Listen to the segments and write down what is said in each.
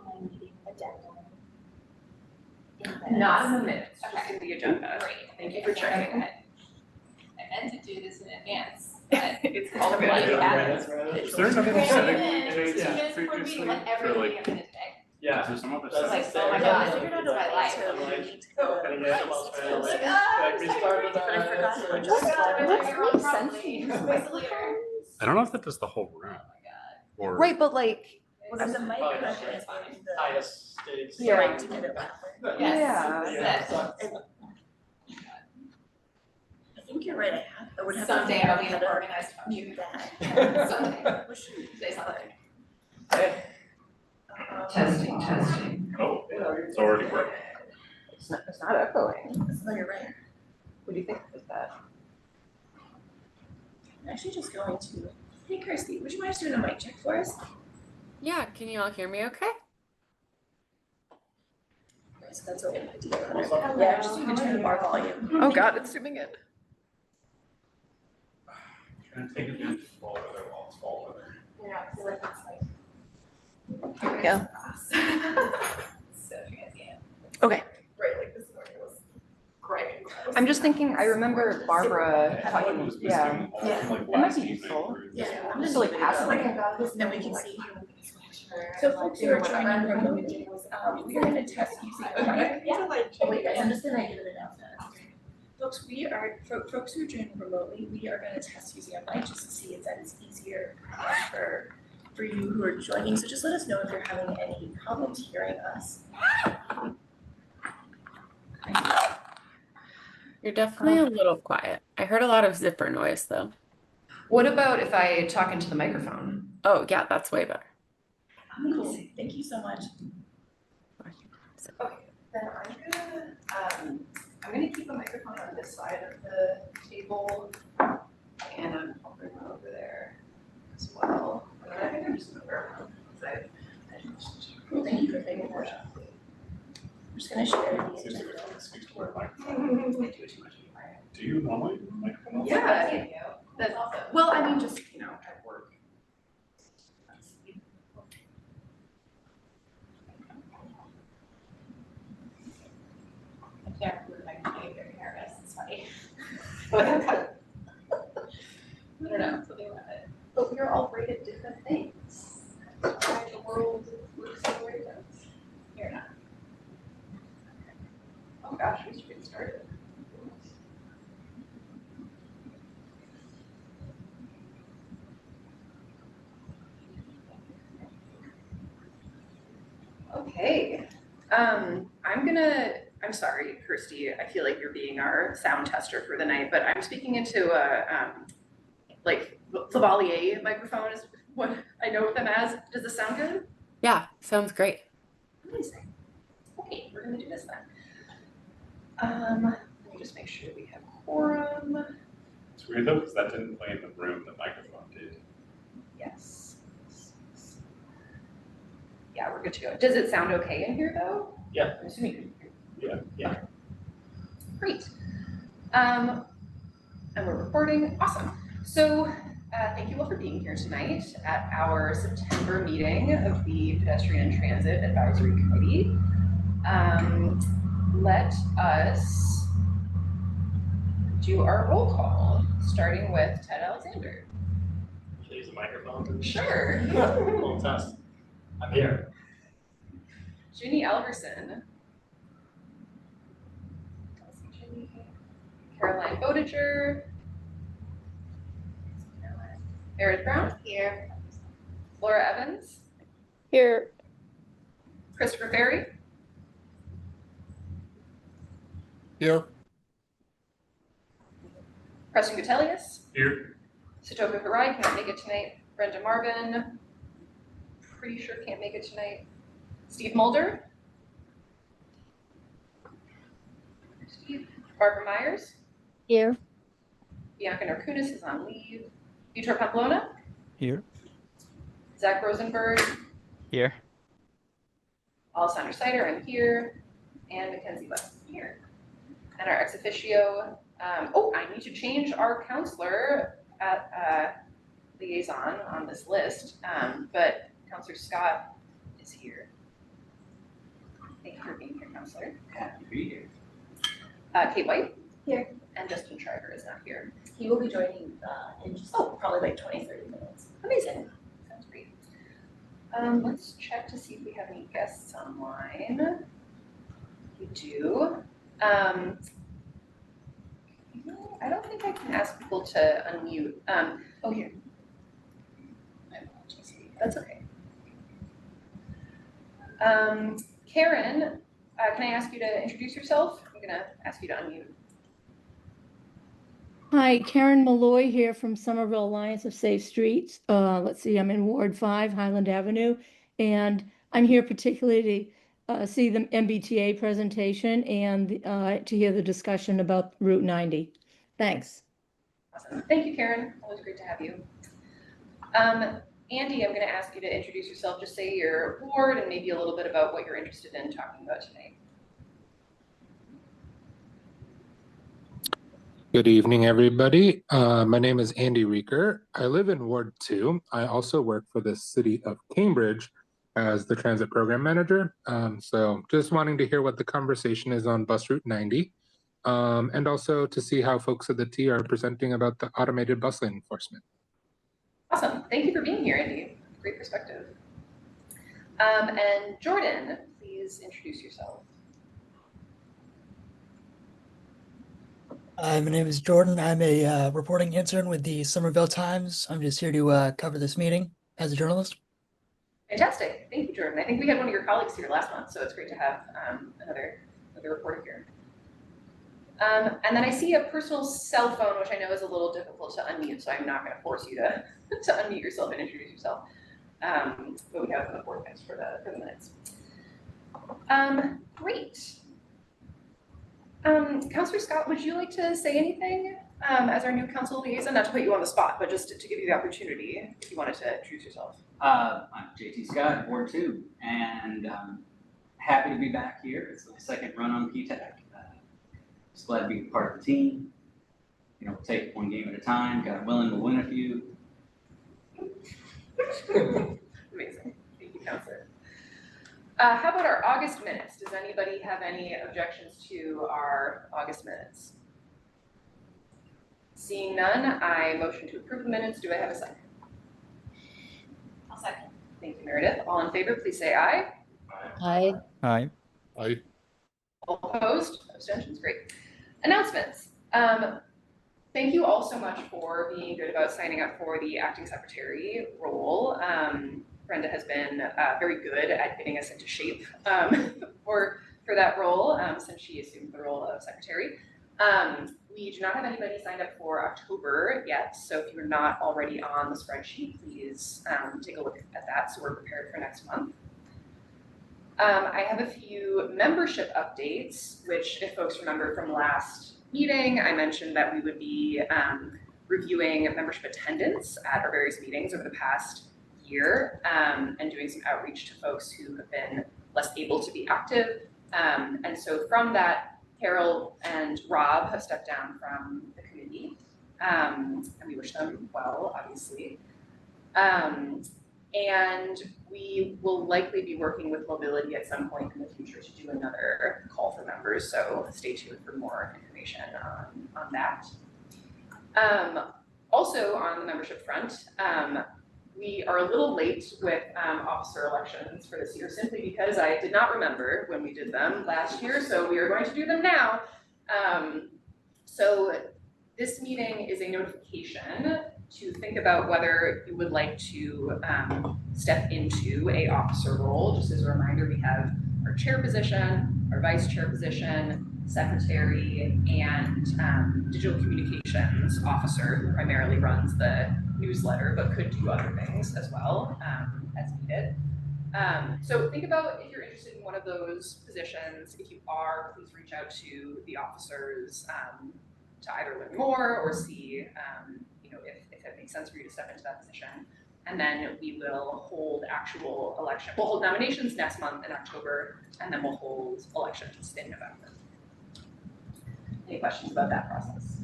online meeting addendum. Not in the minutes, just Okay. in the agenda. Great. Thank you for checking. I meant to do this in advance, but It's called a Like minute. that. Is there another Ran setting in 2 yeah, minutes before the meeting, like everything I'm gonna say. Yeah. Is there some other That's setting? Like, oh my God, I figured out a my way life. to Like, need to go. and yeah, well, Like, man, like, ah, restart with but I forgot that. how to Oh my just God, plug am I it doing in. it wrong properly? Basically. I don't know if that does the whole room. Or Right, but like, Because the mic Probably pressure not. is on Highest stakes. the right to get it louder. Yes. Yeah. I think you're right, I would have to Someday figure I'll out be how an to organized mute function. that. Someday. We should Say something. testing. oh, it's already working. It's not echoing. No, you're right. What do you think of that? I'm actually just going to, hey Kirsty, would you mind just doing a mic check for us? Yeah, can you all hear me okay? Okay, so that's okay. Hello. Yeah, just need to turn our volume. Oh God, it's zooming in. Trying to take advantage of fall weather while it's fall weather. Yeah, I feel like it's like. There we go. So transient. Okay. Right, like this morning was great. I'm just thinking, I remember Barbara I thought it talking, was yeah. missing all Yeah. from like It might last be evening. useful. through Yeah, this I'm whole- just Really leaving it passive. up. Then we can see. So folks who are joining remotely, we're gonna test using a mic. Oh wait guys, I'm just gonna give it an announcement. Folks, folks who are joining remotely, we are gonna test using a mic just to see if that is easier for you who are joining. So just let us know if you're having any problems hearing us. You're definitely a little quiet. I heard a lot of zipper noise though. What about if I talk into the microphone? Oh yeah, that's way better. Cool, thank you so much. Okay, then I'm gonna keep a microphone on this side of the table and I'll bring one over there as well. And then I think I'm just gonna wear one because Cool, thank you for taking that. I'm just gonna share the Seems like agenda. it speaks to our microphone. Do you normally microphone? Yeah, thank you. That's awesome. Well, I mean, just, at work. I can't remember my getting very nervous, it's funny. I don't know, something about it. But we're all great at different things. That's why the world works the way it does. You're not. Oh gosh, we should get started. Okay, I'm sorry, Kirsty, I feel like you're being our sound tester for the night, but I'm speaking into a, lavalier microphone is what I know them as. Does this sound good? Yeah, sounds great. Amazing. Okay, we're gonna do this then. Let me just make sure we have quorum. It's weird though, because that didn't play in the room, the microphone did. Yes. Yeah, we're good to go. Does it sound okay in here though? Yeah. I'm assuming you can hear. Yeah. Great. And we're recording, awesome. So thank you all for being here tonight at our September meeting of the Pedestrian Transit Advisory Committee. Let us do our roll call, starting with Ted Alexander. Should I use the microphone? Sure. Little test. I'm here. Ginny Alverson. Caroline Bodiger. Meredith Brown. Here. Laura Evans. Here. Christopher Ferry. Here. Preston Gutelius. Here. Satoka Harai cannot make it tonight. Brenda Marvin. Pretty sure can't make it tonight. Steve Mulder. Steve. Barbara Myers. Here. Bianca Narkunis is on leave. Vitor Pamplona. Here. Zach Rosenberg. Here. Alessandra Sider, I'm here. And Mackenzie West, I'm here. And our ex officio, I need to change our counselor at liaison on this list, but Counselor Scott is here. Counselor. Happy to be here. Kate White. Here. And Justin Shriver is not here. He will be joining in just probably like 20-30 minutes. Amazing. Sounds great. Let's check to see if we have any guests online. We do. I don't think I can ask people to unmute. Oh, here. That's okay. Karen, can I ask you to introduce yourself? I'm gonna ask you to unmute. Hi, Karen Malloy here from Somerville Alliance of Safe Streets. Let's see, I'm in Ward 5, Highland Avenue, and I'm here particularly to see the MBTA presentation and to hear the discussion about Route 90. Thanks. Awesome. Thank you, Karen. Always great to have you. Andy, I'm going to ask you to introduce yourself. Just say your ward and maybe a little bit about what you're interested in talking about today. Good evening, everybody. My name is Andy Reeker. I live in Ward 2. I also work for the city of Cambridge as the transit program manager. So just wanting to hear what the conversation is on bus route 90, and also to see how folks at the T are presenting about the automated bus lane enforcement. Awesome. Thank you for being here, Andy. Great perspective. And Jordan, please introduce yourself. Hi, my name is Jordan. I'm a reporting intern with the Somerville Times. I'm just here to cover this meeting as a journalist. Fantastic. Thank you, Jordan. I think we had one of your colleagues here last month, so it's great to have another reporter here. And then I see a personal cell phone, which I know is a little difficult to unmute, so I'm not going to force you to, to unmute yourself and introduce yourself. But we have the board next for the minutes. Great. Councillor Scott, would you like to say anything as our new council liaison? Not to put you on the spot, but just to give you the opportunity if you wanted to introduce yourself. I'm JT Scott, Ward 2, and happy to be back here. It's my second run on PTAC. Just glad to be part of the team. You know, we'll take one game at a time. God willing, we'll win a few. Amazing. Thank you, Councillor. How about our August minutes? Does anybody have any objections to our August minutes? Seeing none, I motion to approve the minutes. Do I have a second? I'll second. Thank you, Meredith. All in favor, please say aye. Hi. Hi. I All opposed? Abstentions? Great. Announcements. Thank you all so much for being good about signing up for the acting secretary role. Brenda has been very good at getting us into shape for that role since she assumed the role of secretary. We do not have anybody signed up for October yet, so if you're not already on the spreadsheet, please take a look at that so we're prepared for next month. I have a few membership updates, which if folks remember from last meeting, I mentioned that we would be reviewing membership attendance at our various meetings over the past year and doing some outreach to folks who have been less able to be active. And so from that, Carol and Rob have stepped down from the committee, and we wish them well, obviously. And we will likely be working with Mobility at some point in the future to do another call for members, so stay tuned for more information on that. Also on the membership front, we are a little late with officer elections for this year, simply because I did not remember when we did them last year, so we are going to do them now. So this meeting is a notification to think about whether you would like to step into a officer role. Just as a reminder, we have our chair position, our vice chair position, secretary, and digital communications officer, who primarily runs the newsletter, but could do other things as well as needed. So think about if you're interested in one of those positions. If you are, please reach out to the officers to either learn more or see if it makes sense for you to step into that position. And then we will hold actual election. We'll hold nominations next month in October, and then we'll hold elections in November. Any questions about that process?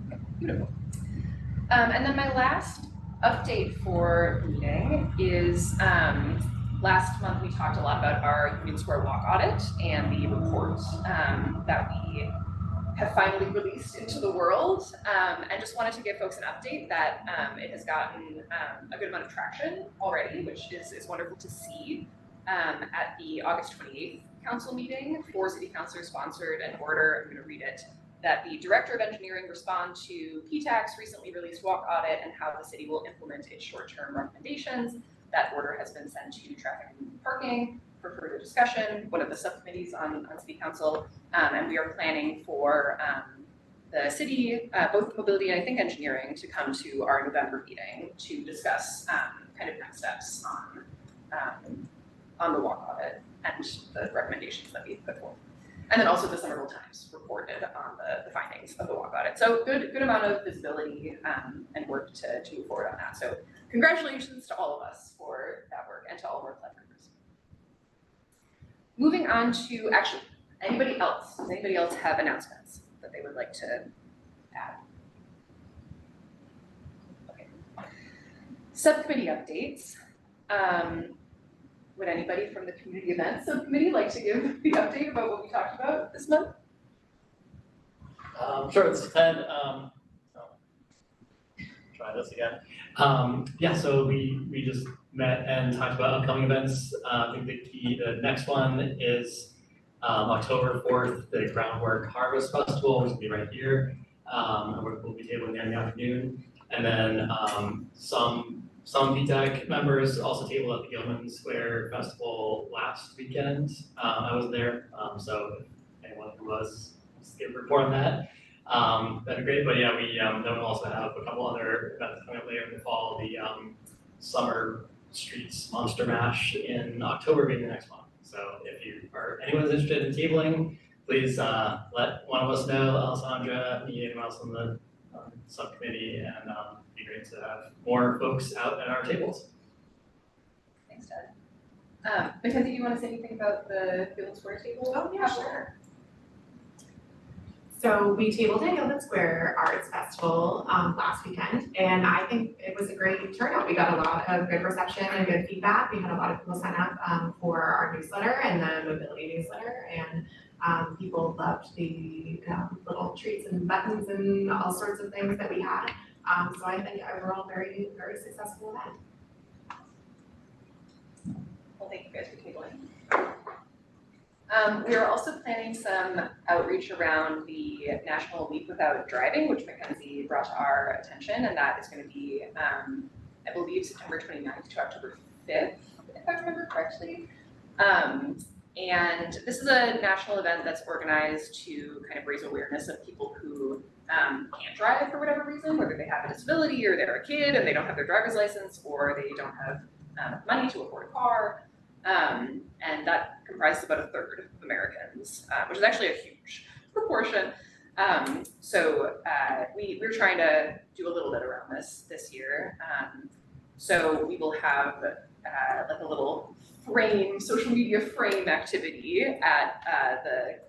Okay, beautiful. And then my last update for meeting is Last month, we talked a lot about our Union Square walk audit and the report that we have finally released into the world, and just wanted to give folks an update that it has gotten a good amount of traction already, which is wonderful to see. At the August 28th council meeting, 4 city councilors sponsored an order, I'm going to read it, that the director of engineering respond to PTAC's recently released walk audit and how the city will implement its short-term recommendations. That order has been sent to traffic and parking for further discussion, one of the subcommittees on city council, and we are planning for the city, both mobility and I think engineering, to come to our November meeting to discuss kind of next steps on the walk audit and the recommendations that we put forward. And then also the Somerville Times reported on the findings of the walk audit. So good amount of visibility and work to move forward on that. So congratulations to all of us for that work and to all of our collaborators. Moving on to, actually, anybody else? Does anybody else have announcements that they would like to add? Okay. Subcommittee updates. Would anybody from the community events subcommittee like to give the update about what we talked about this month? Sure, this is Ted. Try this again. Yeah, so we just met and talked about upcoming events. I think the next one is October 4th, the Groundwork Harvest Festival, which will be right here. And we'll be tabling there in the afternoon. And then some PTAC members also tabled at the Yeoman Square Festival last weekend. I was there, so if anyone who was, let's give a report on that. That'd be great, but yeah, we then we'll also have a couple other events coming up later in the fall. The Summer Streets Monster Mash in October being the next one. So if you are anyone's interested in tabling, please let one of us know, Alessandra, me, anyone else on the subcommittee, and it'd be great to have more folks out at our tables. Thanks, Ted. Mackenzie, do you want to say anything about the Field Square table? Oh, yeah, sure. So we tabled at Yeoman Square Arts Festival last weekend, and I think it was a great turnout. We got a lot of good reception and good feedback. We had a lot of people sign up for our newsletter and the mobility newsletter, and people loved the little treats and buttons and all sorts of things that we had. So I think overall very, very successful event. Well, thank you guys for tabling. We are also planning some outreach around the National Week Without Driving, which Mackenzie brought to our attention, and that is going to be, I believe, September 29th to October 5th, if I remember correctly. And this is a national event that's organized to kind of raise awareness of people who can't drive for whatever reason, whether they have a disability or they're a kid and they don't have their driver's license or they don't have money to afford a car. And that comprises about 1/3 of Americans, which is actually a huge proportion. So we're trying to do a little bit around this year. So we will have like a little social media frame activity at the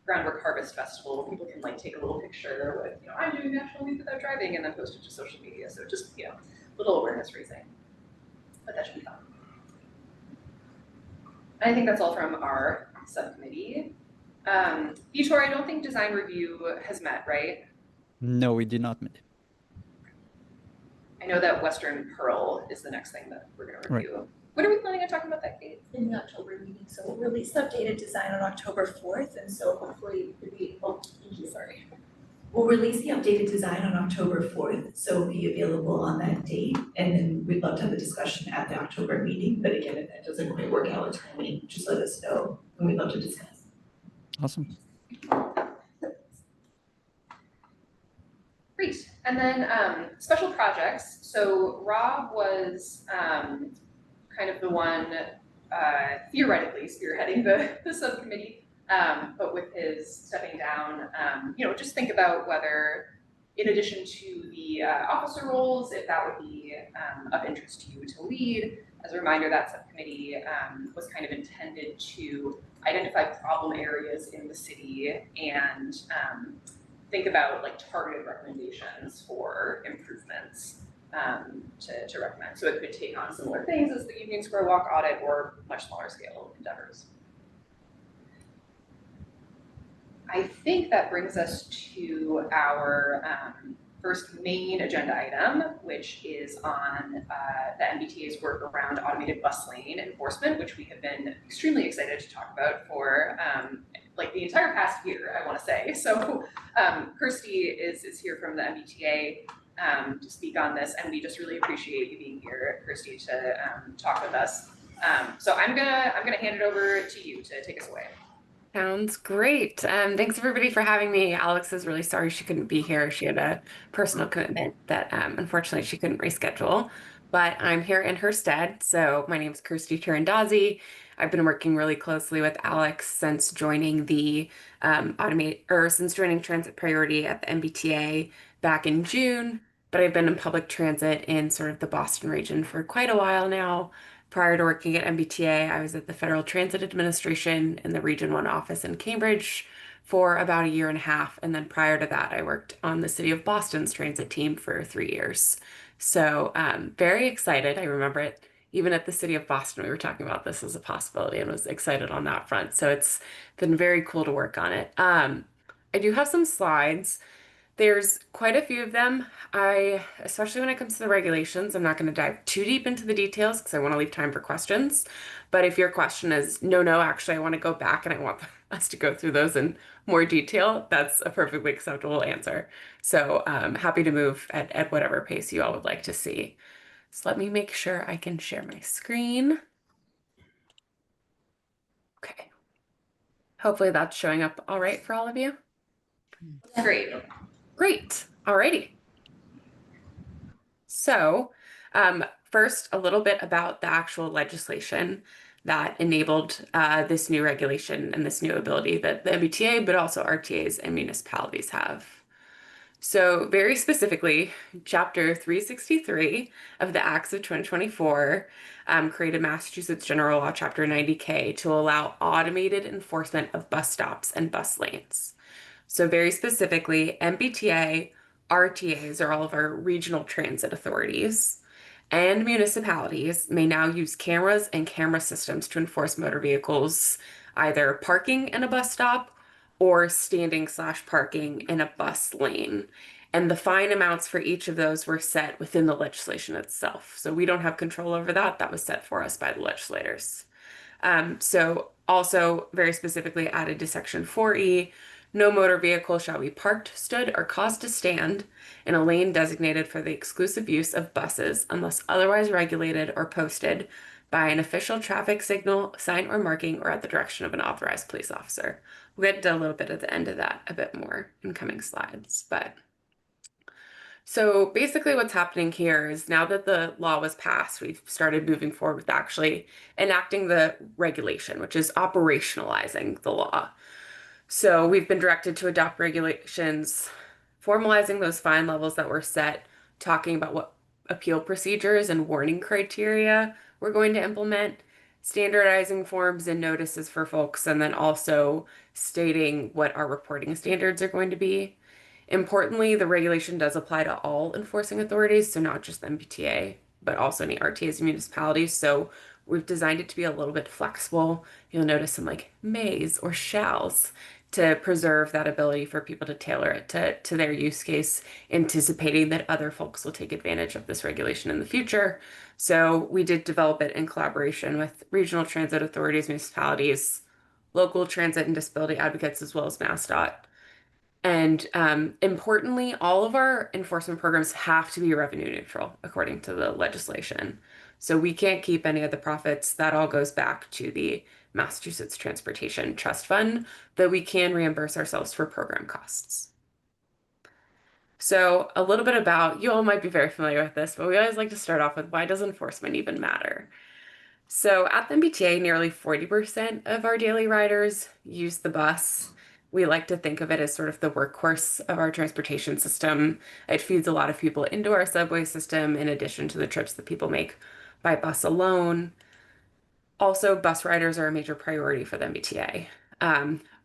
Groundwork Harvest Festival. People can like take a little picture with, I'm doing National Week Without Driving, and then post it to social media. So just, little awareness raising, but that should be fun. I think that's all from our subcommittee. Vitor, I don't think design review has met, right? No, we did not meet. I know that Western Pearl is the next thing that we're going to review. Right. When are we planning on talking about that, Kate? In the October meeting. So we'll release the updated design on October 4th, and so hopefully We'll release the updated design on October 4th, so it'll be available on that date, and then we'd love to have a discussion at the October meeting. But again, if that doesn't quite work out with timing, just let us know, and we'd love to discuss. Awesome. Great. And then special projects. So Rob was kind of the one theoretically spearheading the subcommittee. But with his stepping down, just think about whether, in addition to the officer roles, if that would be of interest to you to lead. As a reminder, that subcommittee was kind of intended to identify problem areas in the city and think about like targeted recommendations for improvements. to recommend. So it could take on similar things as the Union Square Walk audit or much smaller scale endeavors. I think that brings us to our first main agenda item, which is on the MBTA's work around automated bus lane enforcement, which we have been extremely excited to talk about for like the entire past year, I want to say. So Kirsty is here from the MBTA to speak on this, and we just really appreciate you being here, Kirsty, to talk with us. So I'm gonna hand it over to you to take us away. Sounds great. Thanks everybody for having me. Alex is really sorry she couldn't be here. She had a personal commitment that unfortunately she couldn't reschedule, but I'm here in her stead. So my name is Kirsty Tirandazzi. I've been working really closely with Alex since joining the since joining Transit Priority at the MBTA back in June, but I've been in public transit in sort of the Boston region for quite a while now. Prior to working at MBTA, I was at the Federal Transit Administration in the Region 1 office in Cambridge for about a year and a half. And then prior to that, I worked on the City of Boston's transit team for 3 years. So very excited. I remember it even at the City of Boston, we were talking about this as a possibility and was excited on that front. So it's been very cool to work on it. I do have some slides. There's quite a few of them. Especially when it comes to the regulations, I'm not going to dive too deep into the details because I want to leave time for questions. But if your question is, no, actually, I want to go back and I want us to go through those in more detail, that's a perfectly acceptable answer. So happy to move at whatever pace you all would like to see. So let me make sure I can share my screen. Okay. Hopefully that's showing up all right for all of you. Great. Great. Alrighty. So first, a little bit about the actual legislation that enabled this new regulation and this new ability that the MBTA, but also RTAs and municipalities have. So very specifically, Chapter 363 of the Acts of 2024 created Massachusetts General Law Chapter 90K to allow automated enforcement of bus stops and bus lanes. So very specifically, MBTA, RTAs are all of our regional transit authorities, and municipalities may now use cameras and camera systems to enforce motor vehicles either parking in a bus stop or standing/parking in a bus lane. And the fine amounts for each of those were set within the legislation itself. So we don't have control over that. That was set for us by the legislators. So also very specifically added to Section 4E, no motor vehicle shall be parked, stood, or caused to stand in a lane designated for the exclusive use of buses unless otherwise regulated or posted by an official traffic signal, sign, or marking, or at the direction of an authorized police officer. We'll get to a little bit at the end of that a bit more in coming slides, so basically what's happening here is now that the law was passed, we've started moving forward with actually enacting the regulation, which is operationalizing the law. So we've been directed to adopt regulations, formalizing those fine levels that were set, talking about what appeal procedures and warning criteria we're going to implement, standardizing forms and notices for folks, and then also stating what our reporting standards are going to be. Importantly, the regulation does apply to all enforcing authorities, so not just the MBTA, but also any RTAs and municipalities. So we've designed it to be a little bit flexible. You'll notice some like mays or shalls to preserve that ability for people to tailor it to their use case, anticipating that other folks will take advantage of this regulation in the future. So we did develop it in collaboration with regional transit authorities, municipalities, local transit and disability advocates, as well as MassDOT. And importantly, all of our enforcement programs have to be revenue neutral according to the legislation. So we can't keep any of the profits. That all goes back to the Massachusetts Transportation Trust Fund, that we can reimburse ourselves for program costs. So a little bit about, you all might be very familiar with this, but we always like to start off with, why does enforcement even matter? So at the MBTA, nearly 40% of our daily riders use the bus. We like to think of it as sort of the workhorse of our transportation system. It feeds a lot of people into our subway system, in addition to the trips that people make by bus alone. Also, bus riders are a major priority for the MBTA.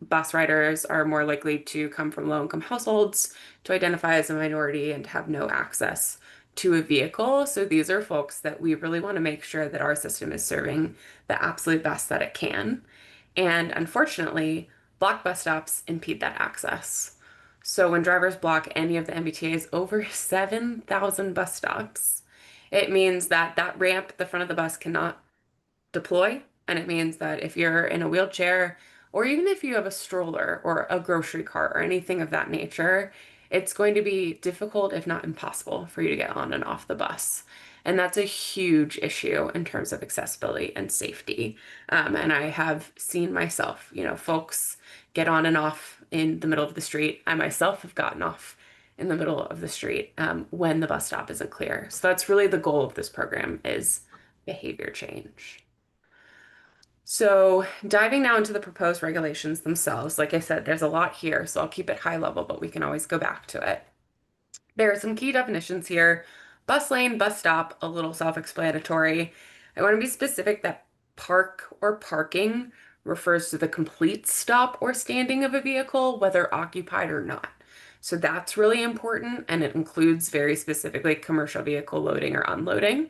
Bus riders are more likely to come from low-income households, to identify as a minority, and have no access to a vehicle. So these are folks that we really want to make sure that our system is serving the absolute best that it can. And unfortunately, block bus stops impede that access. So when drivers block any of the MBTA's over 7,000 bus stops, it means that that ramp at the front of the bus cannot deploy. And it means that if you're in a wheelchair, or even if you have a stroller or a grocery cart or anything of that nature, it's going to be difficult, if not impossible, for you to get on and off the bus. And that's a huge issue in terms of accessibility and safety. And I have seen myself, folks get on and off in the middle of the street. I myself have gotten off in the middle of the street when the bus stop isn't clear. So that's really the goal of this program, is behavior change. So diving now into the proposed regulations themselves, like I said, there's a lot here, so I'll keep it high level, but we can always go back to it. There are some key definitions here. Bus lane, bus stop, a little self-explanatory. I want to be specific that park or parking refers to the complete stop or standing of a vehicle, whether occupied or not. So that's really important, and it includes very specifically commercial vehicle loading or unloading.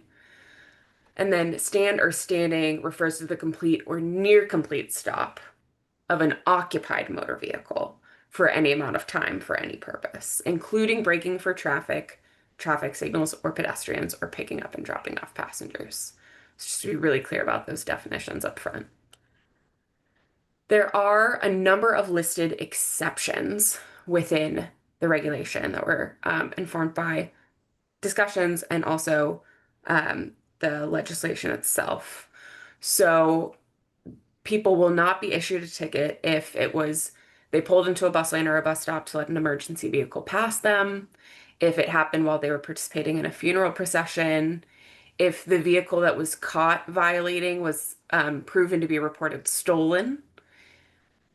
And then stand or standing refers to the complete or near complete stop of an occupied motor vehicle for any amount of time for any purpose, including braking for traffic, traffic signals, or pedestrians, or picking up and dropping off passengers. So just to be really clear about those definitions up front. There are a number of listed exceptions within the regulation that were informed by discussions and also the legislation itself. So people will not be issued a ticket if they pulled into a bus lane or a bus stop to let an emergency vehicle pass them, if it happened while they were participating in a funeral procession, if the vehicle that was caught violating was proven to be reported stolen.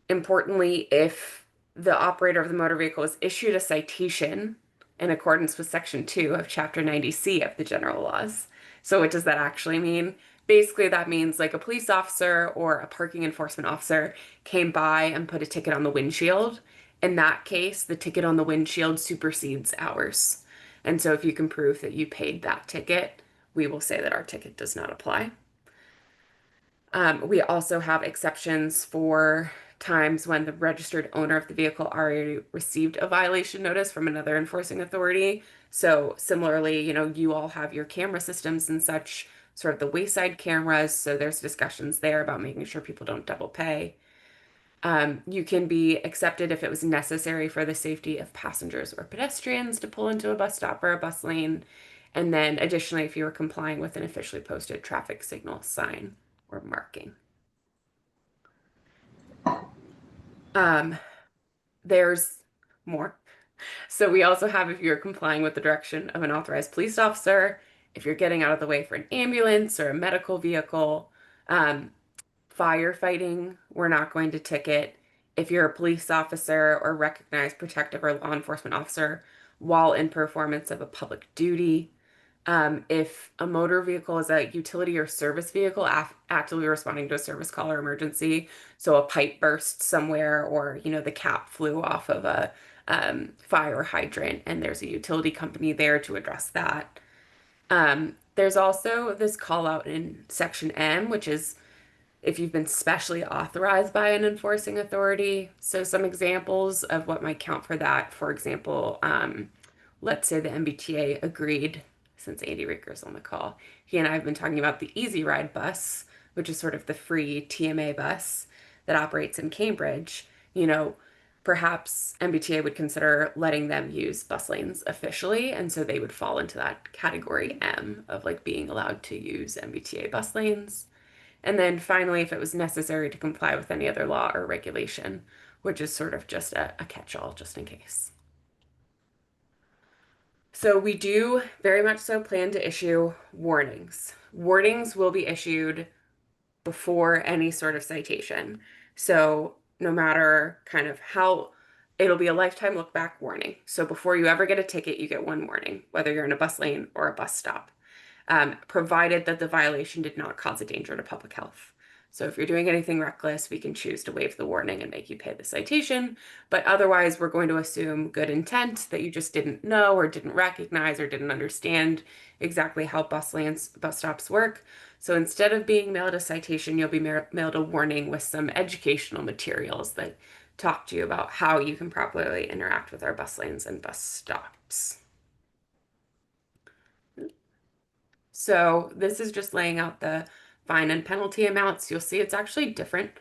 Importantly, if the operator of the motor vehicle is issued a citation in accordance with Section 2 of Chapter 90C of the general laws. So what does that actually mean? Basically, that means like a police officer or a parking enforcement officer came by and put a ticket on the windshield. In that case, the ticket on the windshield supersedes ours. And so if you can prove that you paid that ticket, we will say that our ticket does not apply. We also have exceptions for times when the registered owner of the vehicle already received a violation notice from another enforcing authority. So similarly, you all have your camera systems and such, sort of the wayside cameras. So there's discussions there about making sure people don't double pay. You can be accepted if it was necessary for the safety of passengers or pedestrians to pull into a bus stop or a bus lane. And then additionally, if you were complying with an officially posted traffic signal sign or marking. There's more. So we also have if you're complying with the direction of an authorized police officer, if you're getting out of the way for an ambulance or a medical vehicle, firefighting, we're not going to ticket. If you're a police officer or recognized protective or law enforcement officer while in performance of a public duty, if a motor vehicle is a utility or service vehicle actively responding to a service call or emergency, so a pipe burst somewhere or, the cap flew off of a fire hydrant and there's a utility company there to address that. There's also this call out in Section M, which is if you've been specially authorized by an enforcing authority. So some examples of what might count for that, for example, let's say the MBTA agreed, since Andy Rieker's on the call, he and I have been talking about the Easy Ride bus, which is sort of the free TMA bus that operates in Cambridge. Perhaps MBTA would consider letting them use bus lanes officially, and so they would fall into that category M of like being allowed to use MBTA bus lanes. And then finally, if it was necessary to comply with any other law or regulation, which is sort of just a catch-all just in case. So we do very much so plan to issue warnings. Warnings will be issued before any sort of citation. So no matter kind of how, it'll be a lifetime look back warning. So before you ever get a ticket, you get one warning, whether you're in a bus lane or a bus stop, provided that the violation did not cause a danger to public health. So if you're doing anything reckless, we can choose to waive the warning and make you pay the citation. But otherwise, we're going to assume good intent, that you just didn't know or didn't recognize or didn't understand exactly how bus stops work. So instead of being mailed a citation, you'll be mailed a warning with some educational materials that talk to you about how you can properly interact with our bus lanes and bus stops. So this is just laying out the fine and penalty amounts. You'll see it's actually different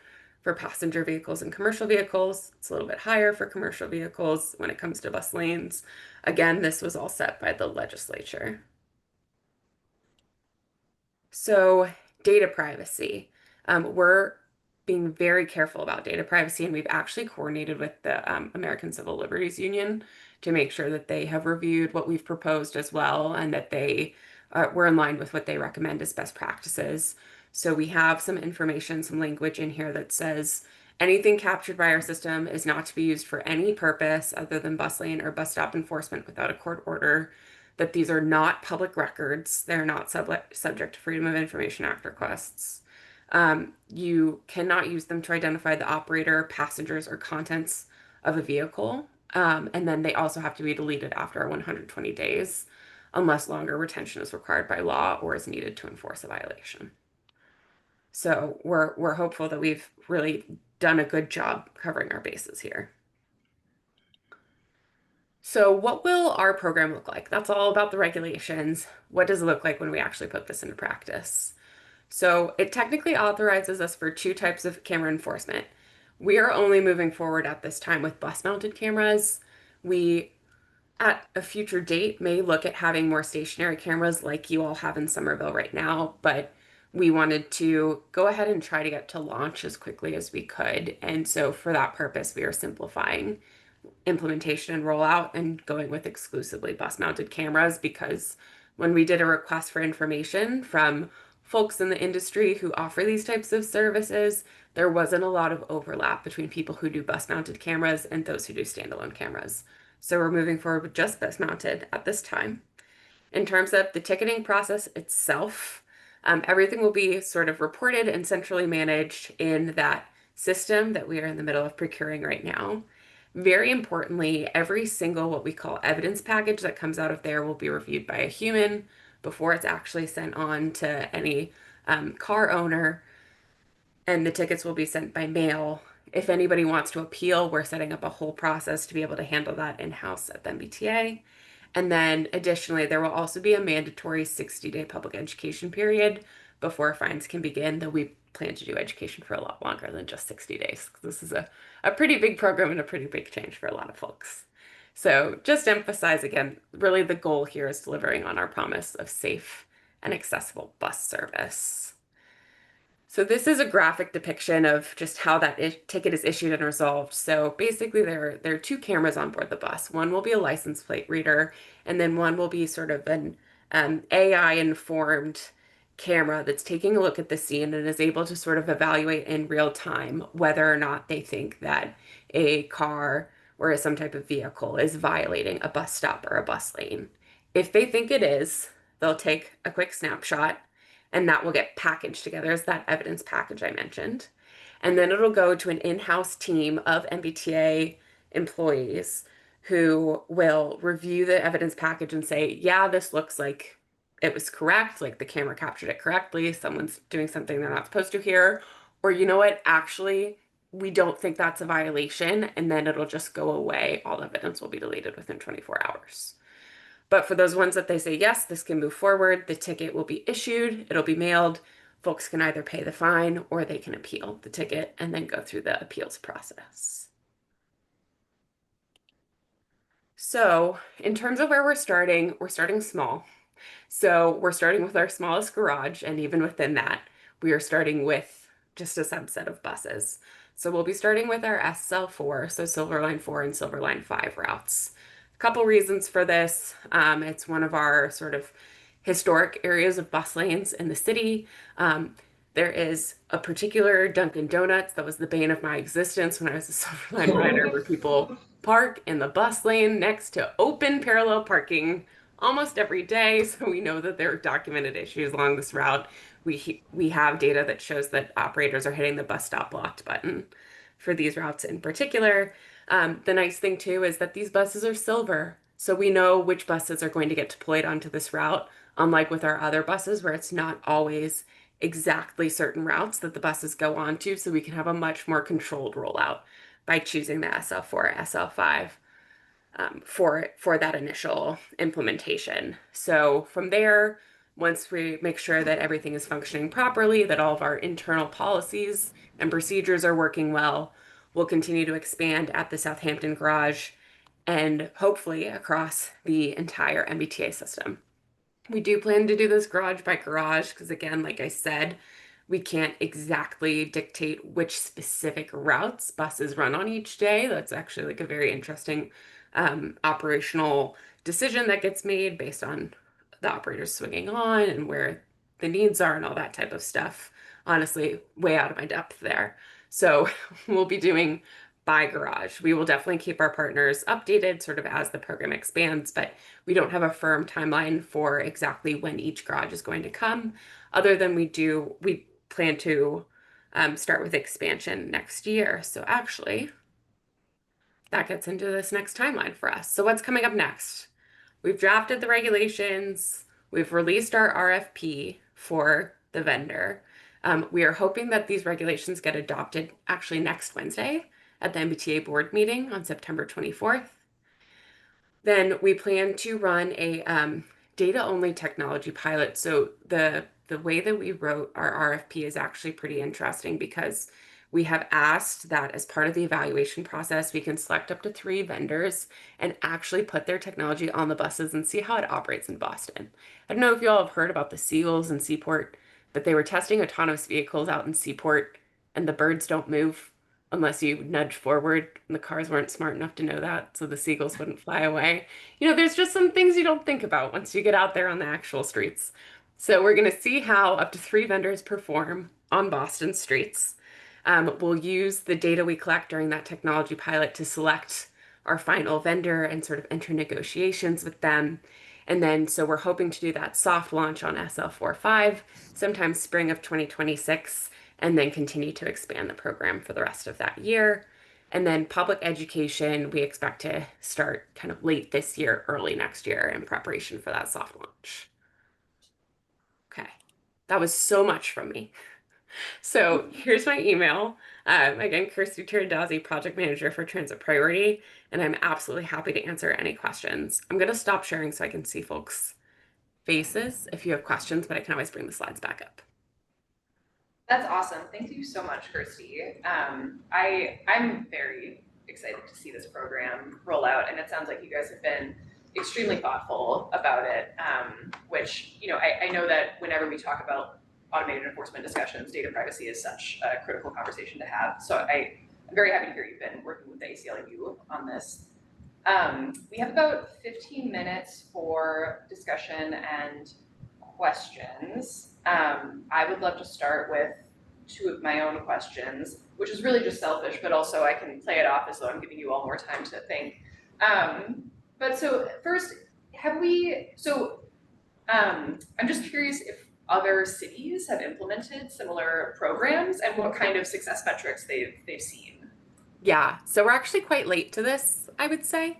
for passenger vehicles and commercial vehicles. It's a little bit higher for commercial vehicles when it comes to bus lanes. Again, this was all set by the legislature. So data privacy. We're being very careful about data privacy, and we've actually coordinated with the American Civil Liberties Union to make sure that they have reviewed what we've proposed as well, and that they were in line with what they recommend as best practices. So we have some information, some language in here that says anything captured by our system is not to be used for any purpose other than bus lane or bus stop enforcement without a court order, that these are not public records. They're not subject to Freedom of Information Act requests. You cannot use them to identify the operator, passengers, or contents of a vehicle. And then they also have to be deleted after 120 days, unless longer retention is required by law or is needed to enforce a violation. So we're hopeful that we've really done a good job covering our bases here. So what will our program look like? That's all about the regulations. What does it look like when we actually put this into practice? So it technically authorizes us for 2 types of camera enforcement. We are only moving forward at this time with bus-mounted cameras. We, at a future date, may look at having more stationary cameras like you all have in Somerville right now, but we wanted to go ahead and try to get to launch as quickly as we could. And so for that purpose, we are simplifying implementation and rollout and going with exclusively bus-mounted cameras, because when we did a request for information from folks in the industry who offer these types of services, there wasn't a lot of overlap between people who do bus-mounted cameras and those who do standalone cameras. So we're moving forward with just bus-mounted at this time. In terms of the ticketing process itself, everything will be sort of reported and centrally managed in that system that we are in the middle of procuring right now. Very importantly, every single what we call evidence package that comes out of there will be reviewed by a human before it's actually sent on to any car owner, and the tickets will be sent by mail. If anybody wants to appeal, we're setting up a whole process to be able to handle that in-house at the MBTA. And then additionally, there will also be a mandatory 60-day public education period before fines can begin, though we plan to do education for a lot longer than just 60 days. This is a pretty big program and a pretty big change for a lot of folks. So just to emphasize again, really the goal here is delivering on our promise of safe and accessible bus service. So this is a graphic depiction of just how that ticket is issued and resolved. So basically there are 2 cameras on board the bus. One will be a license plate reader, and then one will be sort of an AI-informed camera that's taking a look at the scene and is able to sort of evaluate in real time whether or not they think that a car or some type of vehicle is violating a bus stop or a bus lane. If they think it is, they'll take a quick snapshot, and that will get packaged together as that evidence package I mentioned. And then it'll go to an in-house team of MBTA employees who will review the evidence package and say, yeah, this looks like it was correct, like the camera captured it correctly, someone's doing something they're not supposed to here, or you know what, actually, we don't think that's a violation, and then it'll just go away. All evidence will be deleted within 24 hours. But for those ones that they say, yes, this can move forward, the ticket will be issued, it'll be mailed. Folks can either pay the fine or they can appeal the ticket and then go through the appeals process. So in terms of where we're starting small. So we're starting with our smallest garage, and even within that, we are starting with just a subset of buses. So we'll be starting with our SL4, so Silver Line 4 and Silver Line 5 routes. A couple reasons for this. It's one of our sort of historic areas of bus lanes in the city. There is a particular Dunkin' Donuts that was the bane of my existence when I was a Silver Line rider, where people park in the bus lane next to open parallel parking almost every day. So we know that there are documented issues along this route. we have data that shows that operators are hitting the bus stop blocked button for these routes in particular. The nice thing too is that these buses are silver, so we know which buses are going to get deployed onto this route, unlike with our other buses where it's not always exactly certain routes that the buses go onto, so we can have a much more controlled rollout by choosing the SL4, SL5 for that initial implementation. So from there, once we make sure that everything is functioning properly, that all of our internal policies and procedures are working well, we'll continue to expand at the Southampton garage and hopefully across the entire MBTA system. We do plan to do this garage by garage because, again, like I said, we can't exactly dictate which specific routes buses run on each day. That's actually like a very interesting operational decision that gets made based on the operators swinging on and where the needs are and all that type of stuff. Honestly, way out of my depth there. So we'll be doing by garage. We will definitely keep our partners updated sort of as the program expands, but we don't have a firm timeline for exactly when each garage is going to come, other than we plan to start with expansion next year. So actually, that gets into this next timeline for us. So what's coming up next? We've drafted the regulations. We've released our RFP for the vendor. We are hoping that these regulations get adopted actually next Wednesday at the MBTA board meeting on September 24th. Then we plan to run a data-only technology pilot. So the way that we wrote our RFP is actually pretty interesting because we have asked that as part of the evaluation process, we can select up to 3 vendors and actually put their technology on the buses and see how it operates in Boston. I don't know if you all have heard about the seagulls in Seaport, but they were testing autonomous vehicles out in Seaport, and the birds don't move unless you nudge forward, and the cars weren't smart enough to know that, so the seagulls wouldn't fly away. You know, there's just some things you don't think about once you get out there on the actual streets. So we're going to see how up to 3 vendors perform on Boston streets. We'll use the data we collect during that technology pilot to select our final vendor and sort of enter negotiations with them. And then, so we're hoping to do that soft launch on SL45 sometime spring of 2026, and then continue to expand the program for the rest of that year. And then public education, we expect to start kind of late this year, early next year in preparation for that soft launch. Okay, that was so much from me. So here's my email. Again, Kirsty Tiradazzi, Project Manager for Transit Priority, and I'm absolutely happy to answer any questions. I'm going to stop sharing so I can see folks' faces if you have questions, but I can always bring the slides back up. That's awesome. Thank you so much, Kirsty. I'm very excited to see this program roll out, and it sounds like you guys have been extremely thoughtful about it, which, you know, I know that whenever we talk about automated enforcement discussions, data privacy is such a critical conversation to have. So I'm very happy to hear you've been working with the ACLU on this. We have about 15 minutes for discussion and questions. I would love to start with 2 of my own questions, which is really just selfish, but also I can play it off as though I'm giving you all more time to think. But so first, I'm just curious if other cities have implemented similar programs and what kind of success metrics they've seen. Yeah, so we're actually quite late to this, I would say.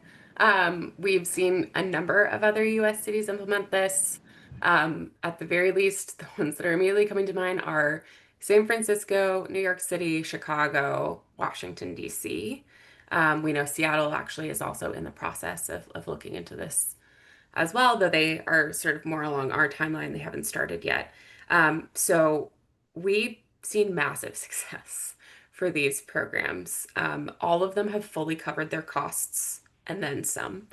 We've seen a number of other US cities implement this. At the very least, the ones that are immediately coming to mind are San Francisco, New York City, Chicago, Washington, D.C. We know Seattle actually is also in the process of looking into this as well, though they are sort of more along our timeline. They haven't started yet. So we've seen massive success for these programs. All of them have fully covered their costs and then some.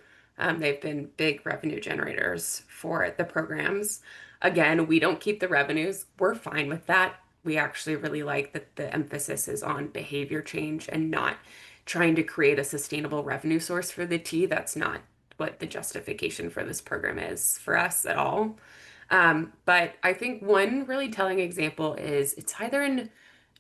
They've been big revenue generators for the programs. Again, we don't keep the revenues. We're fine with that. We actually really like that the emphasis is on behavior change and not trying to create a sustainable revenue source for the T. That's not what the justification for this program is for us at all. But I think one really telling example is it's either in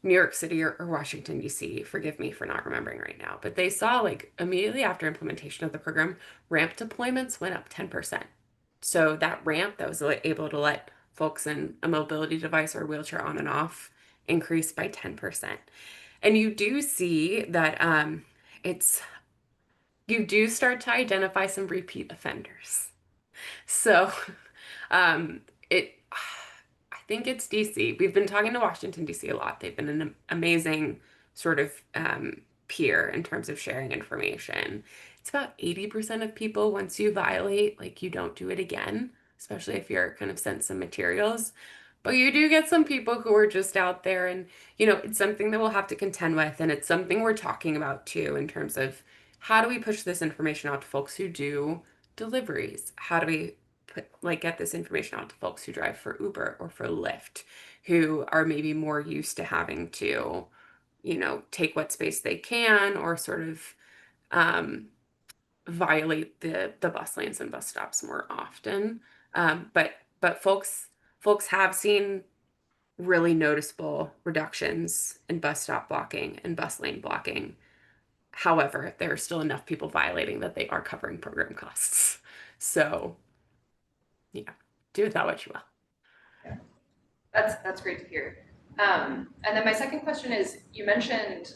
New York City or Washington, D.C. Forgive me for not remembering right now, but they saw like immediately after implementation of the program, ramp deployments went up 10%. So that ramp that was able to let folks in a mobility device or wheelchair on and off increased by 10%. And you do see that you do start to identify some repeat offenders. So it I think it's DC. We've been talking to Washington, DC a lot. They've been an amazing sort of peer in terms of sharing information. It's about 80% of people, once you violate, like you don't do it again, especially if you're kind of sent some materials. But you do get some people who are just out there and, it's something that we'll have to contend with. And it's something we're talking about too, in terms of how do we push this information out to folks who do deliveries? How do we get this information out to folks who drive for Uber or for Lyft, who are maybe more used to having to, take what space they can or sort of violate the bus lanes and bus stops more often. But folks have seen really noticeable reductions in bus stop blocking and bus lane blocking. However, there are still enough people violating that they are covering program costs. So, do with that what you will. That's great to hear. And then my second question is, you mentioned,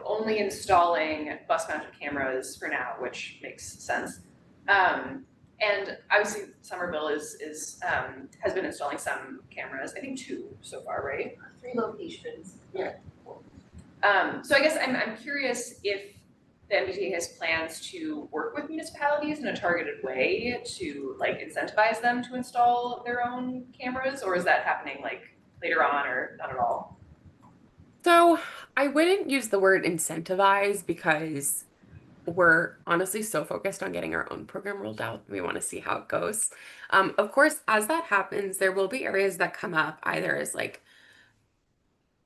only installing bus-mounted cameras for now, which makes sense. And obviously, Somerville has been installing some cameras. I think 2 so far, right? 3 locations. Yeah. So I guess I'm curious if the MBTA has plans to work with municipalities in a targeted way to incentivize them to install their own cameras, or is that happening later on or not at all? So I wouldn't use the word incentivize because we're honestly so focused on getting our own program rolled out. We want to see how it goes. Of course, as that happens, there will be areas that come up either as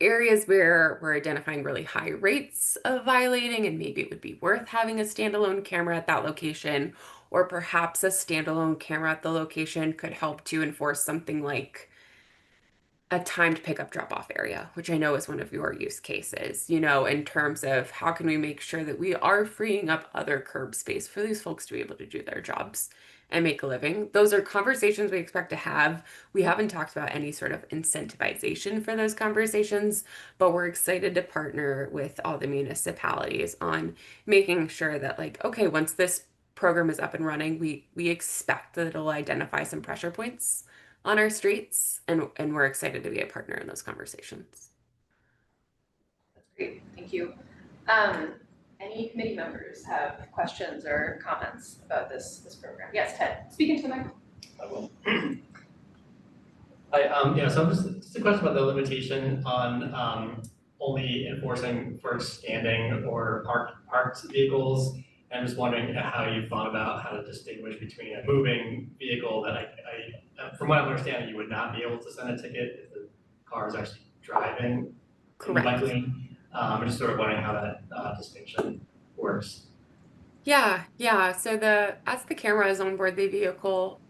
areas where we're identifying really high rates of violating and maybe it would be worth having a standalone camera at that location, or perhaps a standalone camera at the location could help to enforce something like a timed pickup drop-off area, which I know is one of your use cases, in terms of how can we make sure that we are freeing up other curb space for these folks to be able to do their jobs and make a living. Those are conversations we expect to have. We haven't talked about any sort of incentivization for those conversations, but we're excited to partner with all the municipalities on making sure that okay, once this program is up and running, we expect that it'll identify some pressure points on our streets, and we're excited to be a partner in those conversations. That's great, thank you. Any committee members have questions or comments about this program? Yes, Ted, speak into the microphone. I will. So just a question about the limitation on only enforcing for standing or parked vehicles. I'm just wondering how you thought about how to distinguish between a moving vehicle that I from what I'm understanding, you would not be able to send a ticket if the car is actually driving. Correct. I'm just sort of wondering how that distinction works. Yeah. So as the camera is on board the vehicle,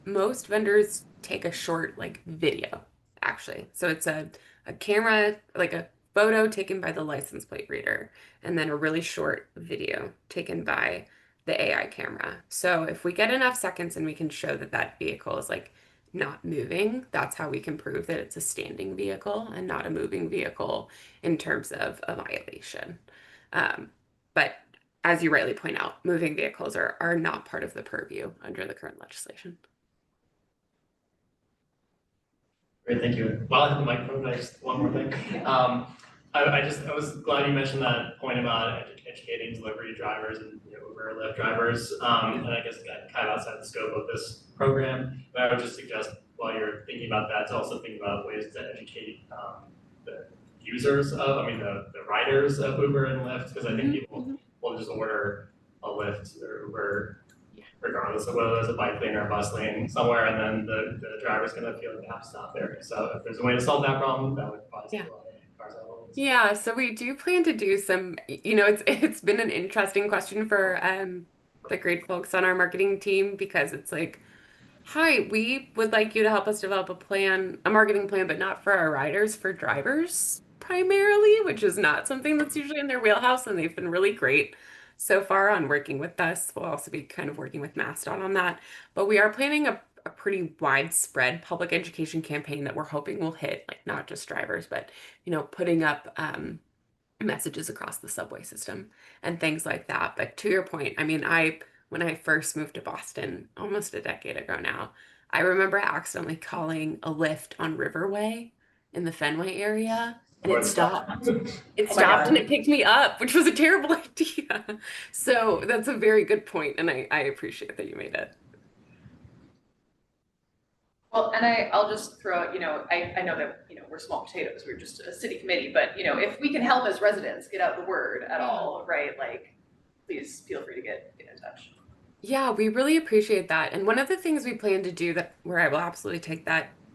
most vendors take a short video, actually. So it's a camera, a photo taken by the license plate reader, and then a really short video taken by the AI camera. So if we get enough seconds and we can show that that vehicle is not moving, that's how we can prove that it's a standing vehicle and not a moving vehicle in terms of a violation. But as you rightly point out, moving vehicles are not part of the purview under the current legislation. Great, thank you. While I have the microphone, just one more thing. I was glad you mentioned that point about educating delivery drivers and Uber and Lyft drivers, and I guess kind of outside the scope of this program. But I would just suggest while you're thinking about that, to also think about ways to educate the users of, the riders of Uber and Lyft, because I think people will just order a Lyft or Uber regardless of whether there's a bike lane or a bus lane somewhere, and then the driver's gonna feel like they have to stop there. So if there's a way to solve that problem, that would probably save a lot of cars out of the Yeah, so we do plan to do some, it's been an interesting question for the great folks on our marketing team, because it's hi, we would like you to help us develop a marketing plan, but not for our riders, for drivers primarily, which is not something that's usually in their wheelhouse, and they've been really great so far on working with us. We'll also be kind of working with MassDOT on that, but we are planning a a pretty widespread public education campaign that we're hoping will hit like not just drivers, but putting up messages across the subway system and things like that. But to your point, I mean, when I first moved to Boston almost a decade ago now, I remember accidentally calling a Lyft on Riverway in the Fenway area, and it stopped. It stopped and it picked me up, which was a terrible idea. So that's a very good point, and I appreciate that you made it. Well, and I'll just throw out, I know that, we're small potatoes, we're just a city committee, but, if we can help as residents get out the word at all, right, like, please feel free to get in touch. Yeah, we really appreciate that. And one of the things we plan to do where I will absolutely take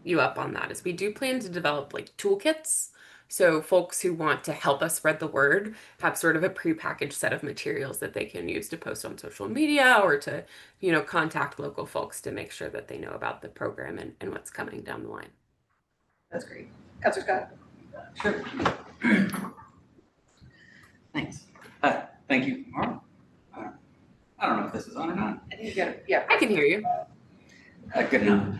you up on that is we do plan to develop like toolkits. So folks who want to help us spread the word have sort of a prepackaged set of materials that they can use to post on social media or to, contact local folks to make sure that they know about the program and what's coming down the line. That's great. Councilor Scott? Sure. Thanks. Thank you, Mark. I don't know if this is on or not. I think you got it. Yeah, I can hear you. Good enough.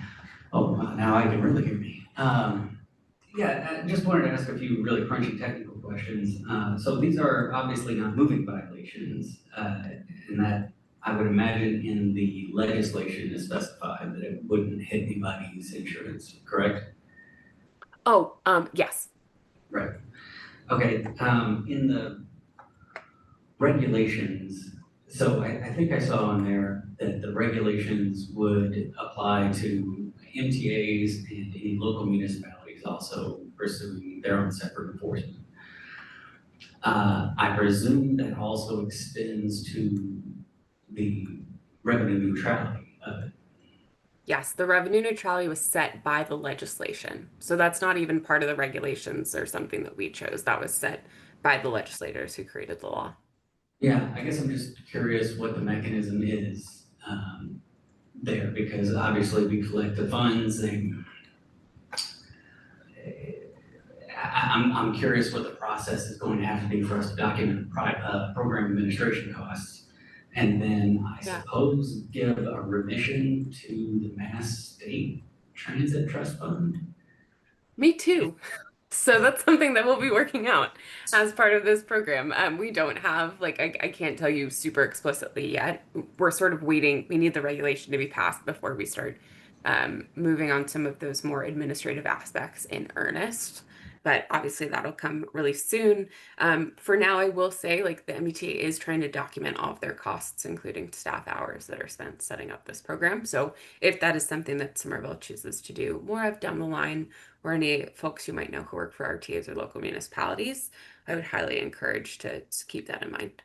Oh, now I can really hear me. I just wanted to ask a few really crunchy technical questions. So these are obviously not moving violations, and that I would imagine in the legislation is specified that it wouldn't hit anybody's insurance, correct? Oh, yes. Right. Okay. In the regulations, so I think I saw on there that the regulations would apply to MTAs and any local municipalities also pursuing their own separate enforcement. I presume that also extends to the revenue neutrality of it. Yes, the revenue neutrality was set by the legislation. So that's not even part of the regulations or something that we chose. That was set by the legislators who created the law. Yeah, I guess I'm just curious what the mechanism is there, because obviously we collect the funds and I'm curious what the process is going to have to be for us to document program administration costs. And then I suppose give a remission to the Mass State Transit Trust Fund. Me too. So that's something that we'll be working out as part of this program. We don't have, I can't tell you super explicitly yet. We're sort of waiting. We need the regulation to be passed before we start moving on some of those more administrative aspects in earnest. But obviously that'll come really soon. For now, I will say the MBTA is trying to document all of their costs, including staff hours that are spent setting up this program. So if that is something that Somerville chooses to do more of down the line, or any folks you might know who work for RTAs or local municipalities, I would highly encourage to keep that in mind.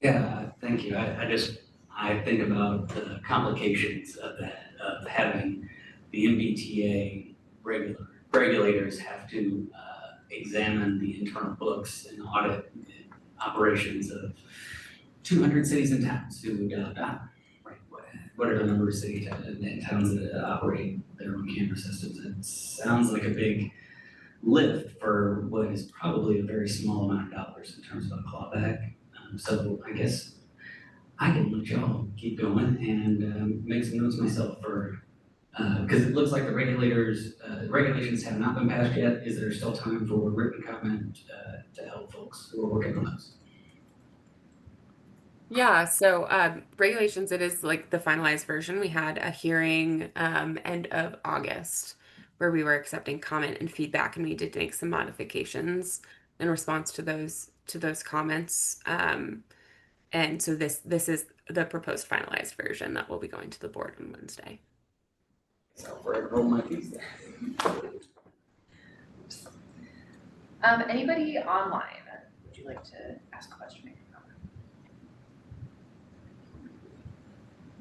Yeah, thank you. I think about the complications of that, of having the MBTA regulators have to examine the internal books and audit operations of 200 cities and towns who what are the number of cities and towns that operate their own camera systems. It sounds like a big lift for what is probably a very small amount of dollars in terms of a clawback. So I guess I can let y'all keep going and make some notes myself for, because it looks like the regulations have not been passed yet. Is there still time for written comment to help folks who are working on those? Yeah, so regulations, it is the finalized version. We had a hearing end of August where we were accepting comment and feedback, and we did make some modifications in response to those comments. And so this is the proposed finalized version that will be going to the board on Wednesday. So roll my piece. Anybody online? Would you like to ask a question?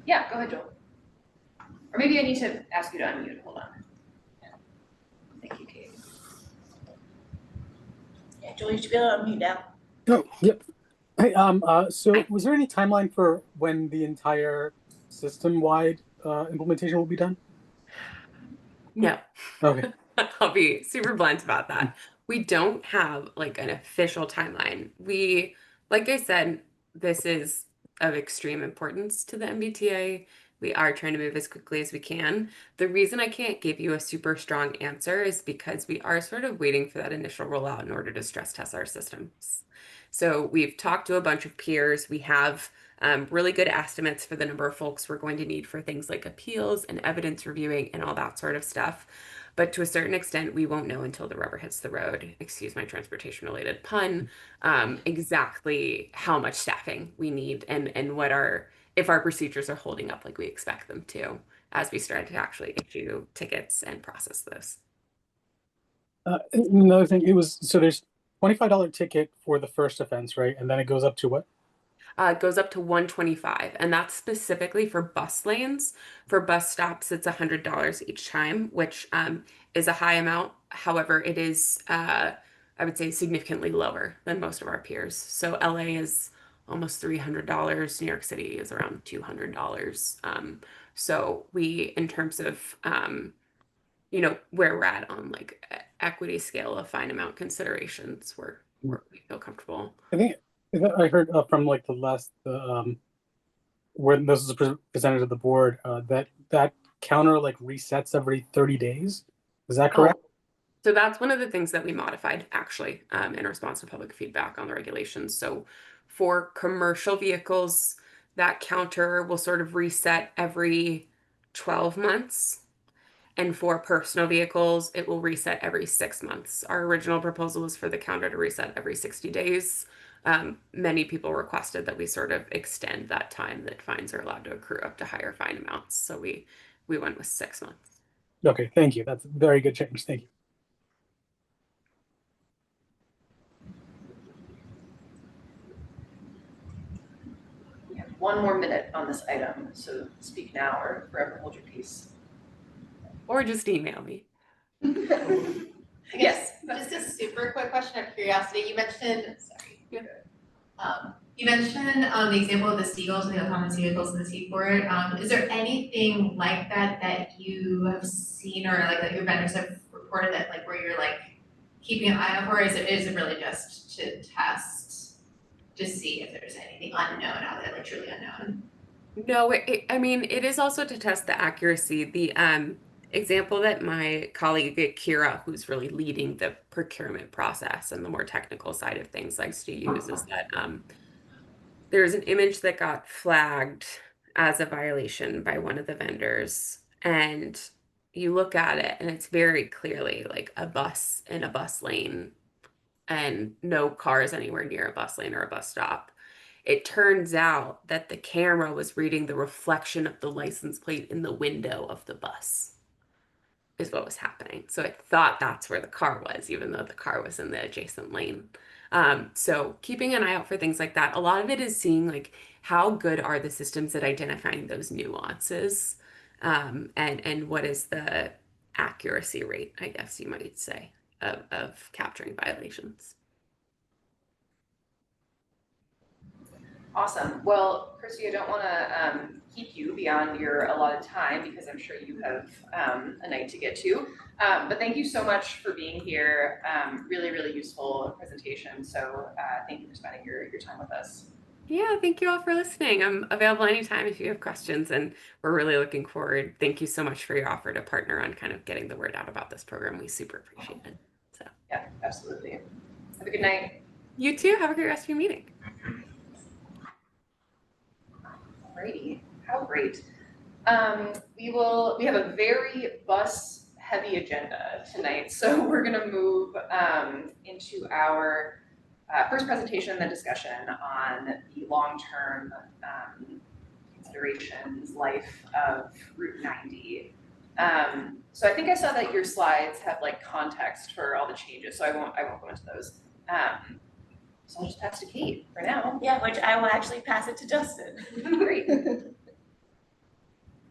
Yeah, go ahead, Joel. Or maybe I need to ask you to unmute. Hold on. Thank you, Kate. Yeah, Joel, you should be able to unmute now. Oh, yep. Hey, so was there any timeline for when the entire system-wide implementation will be done? No. Okay. I'll be super blunt about that. We don't have an official timeline. Like I said, this is of extreme importance to the MBTA. We are trying to move as quickly as we can. The reason I can't give you a super strong answer is because we are sort of waiting for that initial rollout in order to stress test our systems. So we've talked to a bunch of peers. We have really good estimates for the number of folks we're going to need for things like appeals and evidence reviewing and all that sort of stuff. But to a certain extent, we won't know until the rubber hits the road, excuse my transportation related pun, exactly how much staffing we need and what if our procedures are holding up like we expect them to as we start to actually issue tickets and process those. Another thing, there's $25 ticket for the first offense, right? And then it goes up to what? It goes up to $125, and that's specifically for bus lanes. For bus stops, it's $100 each time, which is a high amount. However, it is, I would say, significantly lower than most of our peers. So LA is almost $300. New York City is around $200. So we, in terms of, where we're at on like equity scale of fine amount considerations, we feel comfortable. I think I heard from like the last when this is presented to the board that counter like resets every 30 days. Is that correct? Oh, so that's one of the things that we modified actually in response to public feedback on the regulations. So for commercial vehicles, that counter will sort of reset every 12 months. And for personal vehicles, it will reset every 6 months. Our original proposal was for the counter to reset every 60 days. Many people requested that we sort of extend that time that fines are allowed to accrue up to higher fine amounts. So we went with 6 months. Okay, thank you. That's a very good change. Thank you. We have 1 more minute on this item, so speak now or forever hold your peace. Or just email me. Yes. Just a super quick question of curiosity. You mentioned, you mentioned the example of the seagulls and the autonomous vehicles in the seaport. Is there anything like that you have seen or like that your vendors have reported that like where you're like keeping an eye out for? Or is it really just to test to see if there's anything unknown out there, like truly unknown? No, I mean, it is also to test the accuracy. The example that my colleague Kira, who's really leading the procurement process and the more technical side of things, likes to use is that there's an image that got flagged as a violation by one of the vendors, and you look at it and it's very clearly like a bus in a bus lane and no cars anywhere near a bus lane or a bus stop. It turns out that the camera was reading the reflection of the license plate in the window of the bus is what was happening. So it thought that's where the car was, even though the car was in the adjacent lane. So keeping an eye out for things like that. A lot of it is seeing like how good are the systems at identifying those nuances, and what is the accuracy rate, I guess you might say, of capturing violations. Awesome. Well, Christy, I don't want to keep you beyond your allotted time because I'm sure you have a night to get to. But thank you so much for being here. Really, really useful presentation. So thank you for spending your time with us. Yeah, thank you all for listening. I'm available anytime if you have questions, and we're really looking forward. Thank you so much for your offer to partner on kind of getting the word out about this program. We super appreciate it. So yeah, absolutely. Have a good night. You too. Have a great rest of your meeting. Alrighty, how great. We have a very bus heavy agenda tonight, so we're gonna move into our first presentation and then discussion on the long-term considerations, life of Route 90. So I think I saw that your slides have like context for all the changes, so I won't go into those. So I'll just pass to Kate for now. Yeah, which I will actually pass it to Justin. Great.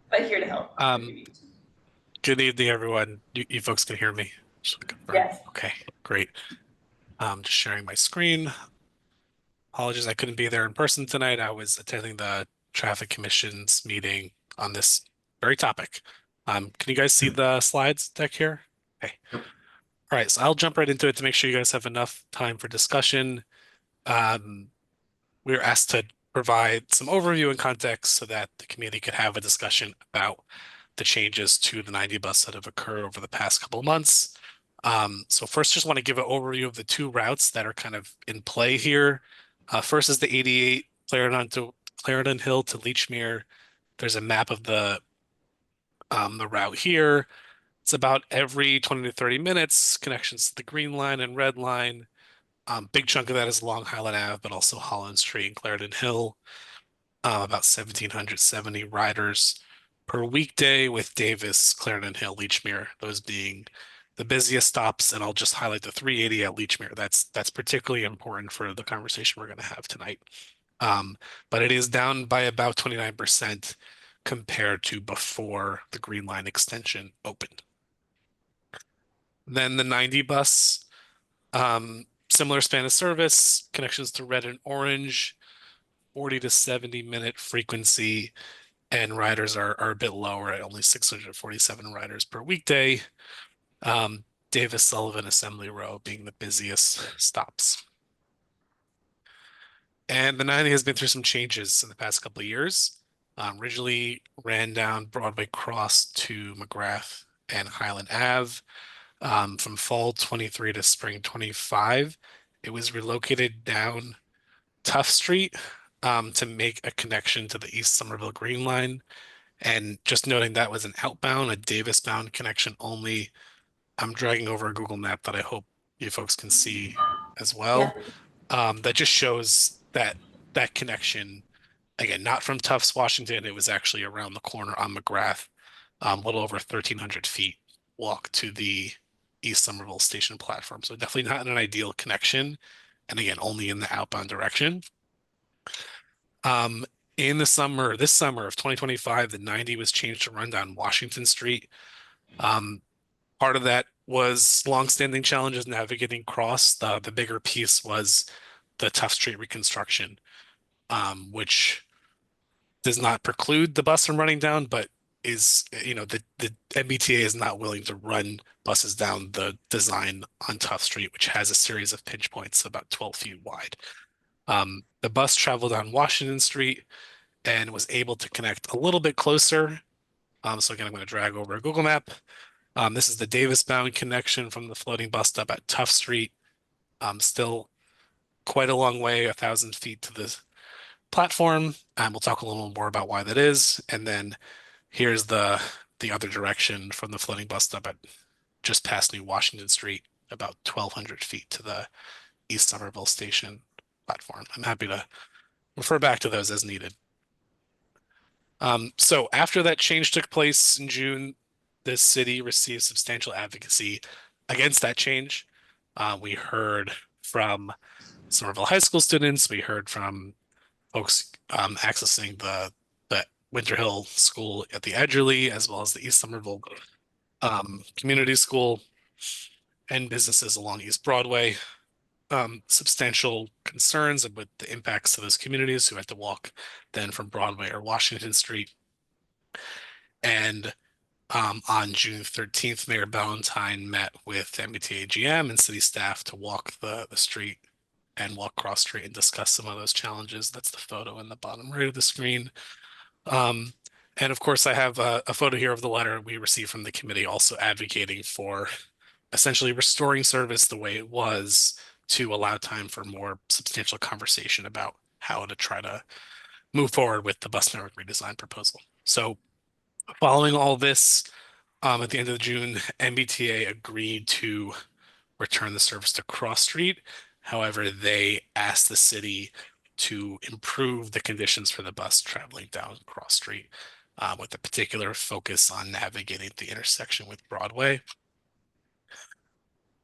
But here to help. Good evening, everyone. You folks can hear me? Yes. Okay, great. Just sharing my screen. Apologies, I couldn't be there in person tonight. I was attending the Traffic Commission's meeting on this very topic. Can you guys see the slides deck here? Okay. All right, so I'll jump right into it to make sure you guys have enough time for discussion. We were asked to provide some overview and context so that the community could have a discussion about the changes to the 90 bus that have occurred over the past couple of months. So first, just want to give an overview of the two routes that are kind of in play here. First is the 88 Clarendon Hill to Leechmere. There's a map of the route here. It's about every 20 to 30 minutes, connections to the Green Line and Red Line. Big chunk of that is along Highland Ave, but also Holland Street and Clarendon Hill. About 1,770 riders per weekday, with Davis, Clarendon Hill, Leechmere, those being the busiest stops. And I'll just highlight the 380 at Leechmere. That's particularly important for the conversation we're going to have tonight. But it is down by about 29% compared to before the Green Line extension opened. Then the 90 bus, similar span of service, connections to red and orange, 40 to 70 minute frequency, and riders are a bit lower at only 647 riders per weekday. Davis Sullivan Assembly Row being the busiest stops. And the 90 has been through some changes in the past couple of years. Originally ran down Broadway Cross to McGrath and Highland Ave. From fall 23 to spring 25, it was relocated down Tough Street to make a connection to the East Somerville Green Line. And just noting that was an outbound, a Davis bound connection only. I'm dragging over a Google map that I hope you folks can see as well. That just shows that connection, again, not from Tufts, Washington. It was actually around the corner on McGrath, a little over 1,300 feet walk to the East Somerville station platform. So definitely not an ideal connection. And again, only in the outbound direction. In this summer of 2025, the 90 was changed to run down Washington Street. Part of that was longstanding challenges navigating cross. The bigger piece was the Tough Street reconstruction, which does not preclude the bus from running down, but is, the MBTA is not willing to run buses down the design on Tough Street, which has a series of pinch points about 12 feet wide. The bus traveled down Washington Street and was able to connect a little bit closer. So again, I'm going to drag over a Google map. This is the Davis bound connection from the floating bus stop at Tough Street. Still quite a long way, 1,000 feet to the platform. We'll talk a little more about why that is. And then here's the other direction from the floating bus stop at just past New Washington Street, about 1,200 feet to the East Somerville station platform. I'm happy to refer back to those as needed. So after that change took place in June, the city received substantial advocacy against that change. We heard from Somerville High School students. We heard from folks accessing the Winter Hill School at the Edgerly, as well as the East Somerville Community School, and businesses along East Broadway. Substantial concerns with the impacts to those communities who had to walk then from Broadway or Washington Street. And on June 13th, Mayor Ballantyne met with MBTA GM and city staff to walk the street and walk cross street and discuss some of those challenges. That's the photo in the bottom right of the screen. And of course, I have a photo here of the letter we received from the committee, also advocating for essentially restoring service the way it was, to allow time for more substantial conversation about how to try to move forward with the bus network redesign proposal. So following all this, at the end of June, MBTA agreed to return the service to Cross Street. However, they asked the city to improve the conditions for the bus traveling down Cross Street, with a particular focus on navigating the intersection with Broadway.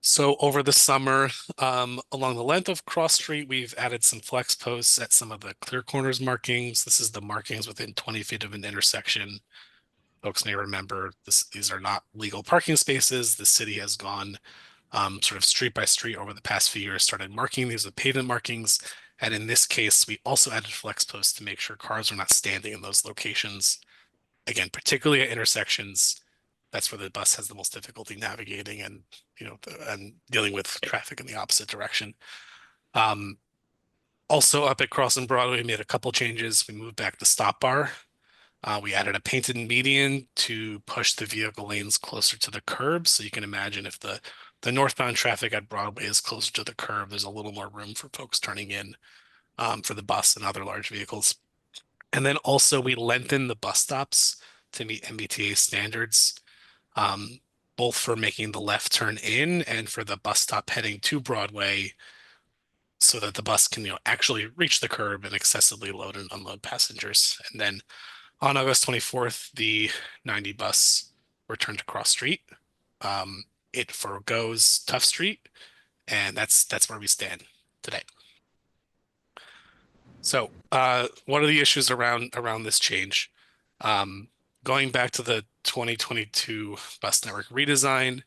So over the summer, along the length of Cross Street, we've added some flex posts at some of the clear corners markings. This is the markings within 20 feet of an intersection. Folks may remember these are not legal parking spaces. The city has gone sort of street by street over the past few years, started marking these with pavement markings. And in this case, we also added flex posts to make sure cars are not standing in those locations. Again, particularly at intersections, that's where the bus has the most difficulty navigating and, and dealing with traffic in the opposite direction. Also up at Crossing Broadway, we made a couple changes. We moved back the stop bar. We added a painted median to push the vehicle lanes closer to the curb. So you can imagine if the northbound traffic at Broadway is closer to the curb, there's a little more room for folks turning in for the bus and other large vehicles. And then also we lengthened the bus stops to meet MBTA standards, both for making the left turn in and for the bus stop heading to Broadway, so that the bus can, actually reach the curb and accessibly load and unload passengers. And then on August 24th, the 90 bus returned to Cross Street. It forgoes Tough Street, and that's where we stand today. So, what are the issues around this change? Going back to the 2022 bus network redesign,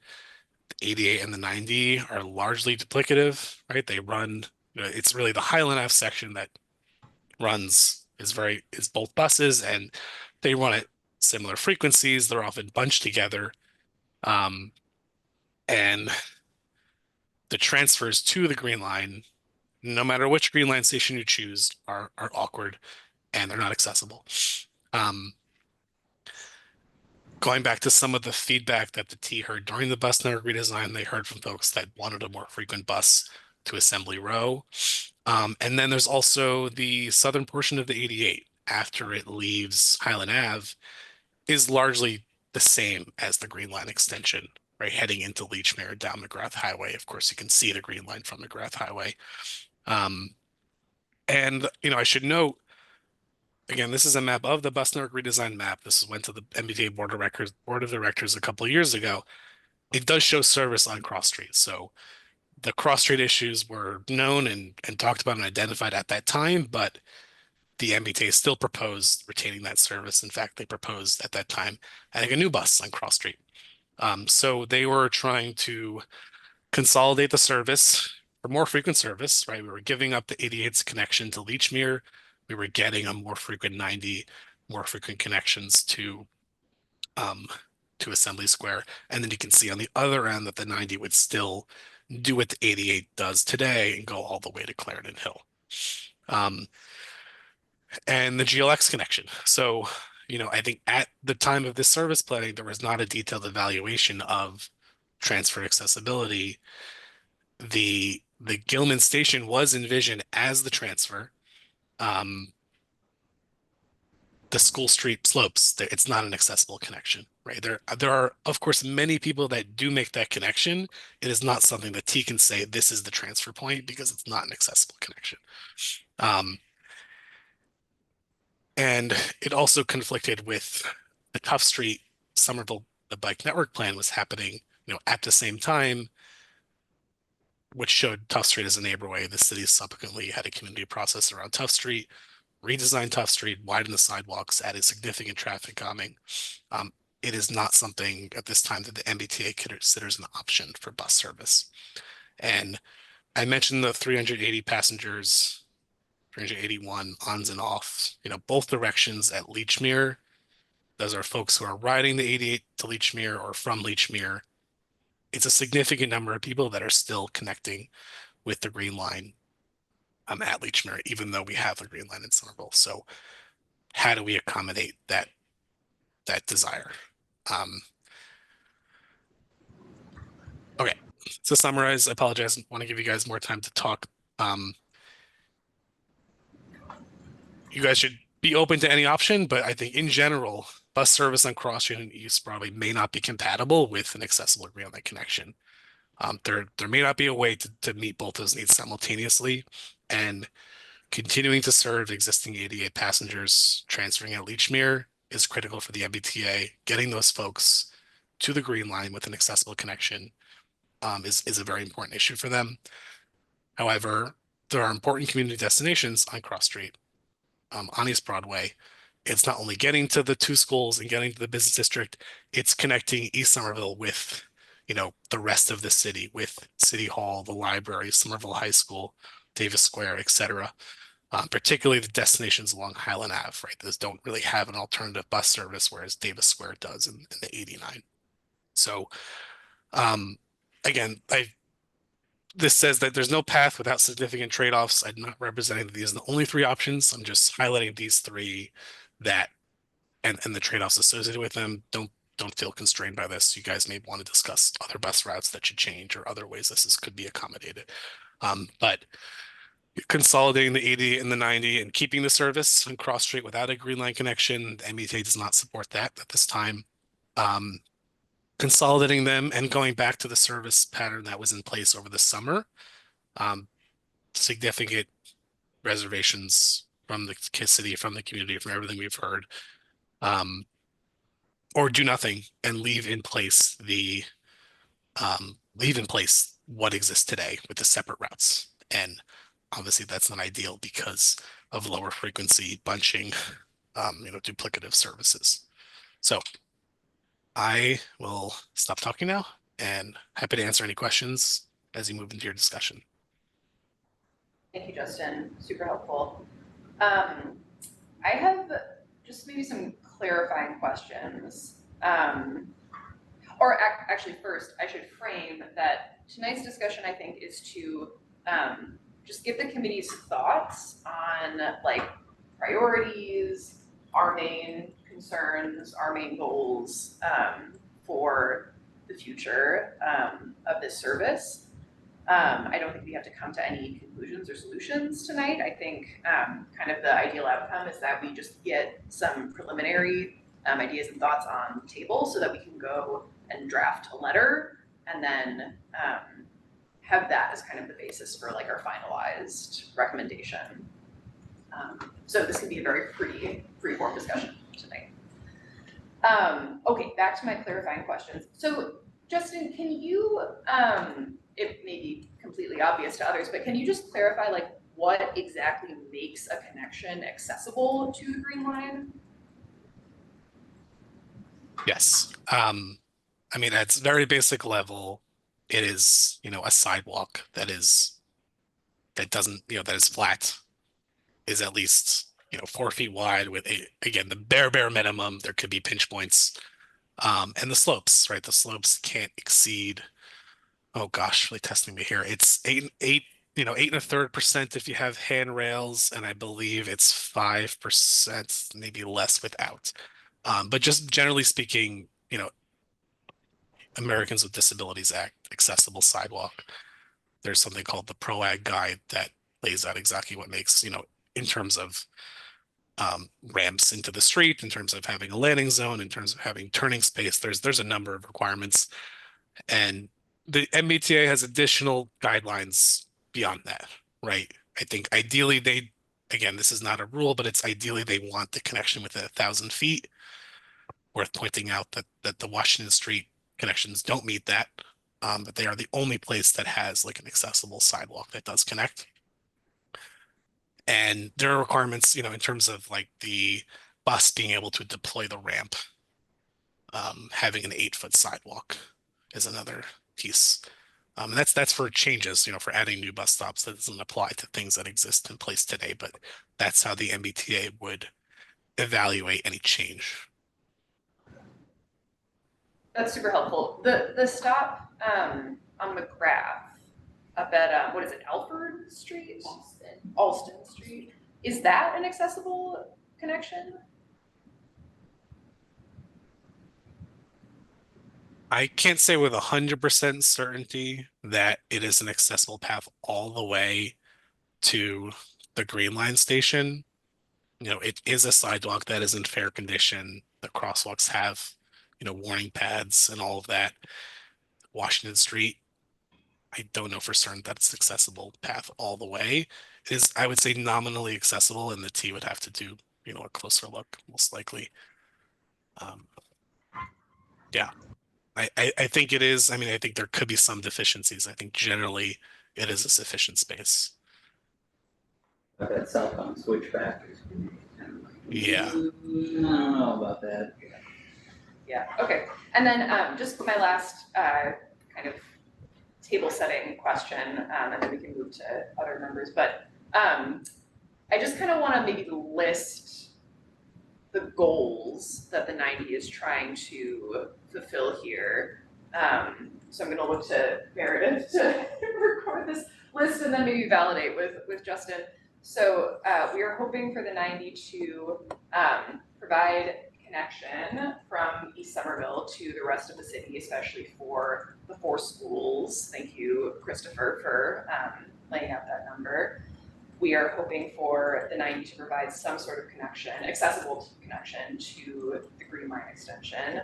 the 88 and the 90 are largely duplicative, right? They run, it's really the Highland Ave section that is both buses, and they run at similar frequencies. They're often bunched together. And the transfers to the Green Line, no matter which Green Line station you choose, are awkward and they're not accessible. Going back to some of the feedback that the T heard during the bus network redesign, they heard from folks that wanted a more frequent bus to Assembly Row. And then there's also the southern portion of the 88 after it leaves Highland Ave is largely the same as the Green Line extension, right? Heading into Leechmere down McGrath Highway. Of course, you can see the Green Line from McGrath Highway. And, I should note, again, this is a map of the bus network redesign map. This went to the MBTA Board of Directors a couple of years ago. It does show service on Cross Street. So the Cross Street issues were known and talked about and identified at that time, but the MBTA still proposed retaining that service. In fact, they proposed at that time adding a new bus on Cross Street. So they were trying to consolidate the service for more frequent service, right? We were giving up the 88's connection to Leechmere. We were getting a more frequent 90, more frequent connections to Assembly Square. And then you can see on the other end that the 90 would still do what the 88 does today and go all the way to Clarendon Hill. And the GLX connection. So, I think at the time of this service planning, there was not a detailed evaluation of transfer accessibility. The Gilman station was envisioned as the transfer. The School Street slopes, it's not an accessible connection, right? There are, of course, many people that do make that connection. It is not something that T can say this is the transfer point because it's not an accessible connection. And it also conflicted with the Tough Street Somerville, the bike network plan was happening, at the same time, which showed Tough Street as a neighborway. The city subsequently had a community process around Tough Street, redesigned Tough Street, widened the sidewalks, added significant traffic calming. It is not something at this time that the MBTA considers an option for bus service. And I mentioned the 380 passengers, 381 ons and offs, both directions at Leechmere. Those are folks who are riding the 88 to Leechmere or from Leechmere. It's a significant number of people that are still connecting with the Green Line at Leechmere, even though we have the Green Line in Somerville. So how do we accommodate that desire? Okay, to summarize, I apologize. I want to give you guys more time to talk. You guys should be open to any option, but I think in general, bus service on Cross Street and East Broadway may not be compatible with an accessible Green Line connection. There may not be a way to meet both those needs simultaneously, and continuing to serve existing 88 passengers transferring at Leechmere is critical for the MBTA. Getting those folks to the Green Line with an accessible connection is a very important issue for them. However, there are important community destinations on Cross Street, on East Broadway. It's not only getting to the two schools and getting to the business district, it's connecting East Somerville with, the rest of the city, with City Hall, the library, Somerville High School, Davis Square, etc. Particularly the destinations along Highland Ave, right? Those don't really have an alternative bus service, whereas Davis Square does in the 89. So, again, this says that there's no path without significant trade-offs. I'm not representing that these are the only three options. I'm just highlighting these three that and the trade-offs associated with them. Don't feel constrained by this. You guys may want to discuss other bus routes that should change or other ways this could be accommodated. But consolidating the 80 and the 90 and keeping the service on Cross Street without a Green Line connection, the MBTA does not support that at this time. Consolidating them and going back to the service pattern that was in place over the summer. Significant reservations from the city, from the community, from everything we've heard. Or do nothing and leave in place what exists today with the separate routes. And obviously that's not ideal because of lower frequency bunching, duplicative services. So I will stop talking now and happy to answer any questions as you move into your discussion. Thank you, Justin. Super helpful. I have just maybe some clarifying questions. Actually, first, I should frame that tonight's discussion, I think, is to just give the committee's thoughts on like priorities, our main concerns, our main goals for the future of this service. I don't think we have to come to any conclusions or solutions tonight. I think kind of the ideal outcome is that we just get some preliminary ideas and thoughts on the table so that we can go and draft a letter and then have that as kind of the basis for like our finalized recommendation. So this can be a very free-form discussion tonight. Okay, back to my clarifying questions. So Justin, can you, it may be completely obvious to others, but can you just clarify like what exactly makes a connection accessible to the Green Line? Yes. I mean, at its very basic level, it is, a sidewalk that is flat, is at least, 4 feet wide with again, the bare minimum. There could be pinch points. And the slopes, right? The slopes can't exceed, oh gosh, really testing me here. It's 8 1/3% if you have handrails, and I believe it's 5%, maybe less without. But just generally speaking, Americans with Disabilities Act accessible sidewalk. There's something called the PROAG guide that lays out exactly what makes, in terms of ramps into the street, in terms of having a landing zone, in terms of having turning space. There's a number of requirements, and the MBTA has additional guidelines beyond that, right? I think ideally again, this is not a rule, but it's ideally they want the connection within 1,000 feet. Worth pointing out that the Washington Street connections don't meet that, but they are the only place that has like an accessible sidewalk that does connect. And there are requirements, in terms of like the bus being able to deploy the ramp. Having an 8-foot sidewalk is another piece. And that's for changes, for adding new bus stops. That doesn't apply to things that exist in place today, but that's how the MBTA would evaluate any change. That's super helpful. The stop on McGrath up at what is it, Alford Street? Alston Street. Is that an accessible connection? I can't say with 100% certainty that it is an accessible path all the way to the Green Line station. It is a sidewalk that is in fair condition. The crosswalks have, warning pads and all of that. Washington Street, I don't know for certain that it's accessible path all the way. It is, I would say, nominally accessible, and the T would have to do, a closer look, most likely. Yeah. I think it is. I mean, I think there could be some deficiencies. I think generally it is a sufficient space. But that southbound switchback is kind of like, Yeah. I don't know about that. Yeah, okay. And then just my last kind of table setting question, and then we can move to other members. But I just kind of want to maybe list the goals that the 90 is trying to fulfill here. So I'm going to look to Meredith to record the list and then maybe validate with Justin. So we are hoping for the 90 to provide connection from East Somerville to the rest of the city, especially for the 4 schools. Thank you, Christopher, for laying out that number. We are hoping for the 90 to provide some sort of connection, accessible connection to the Green Line extension.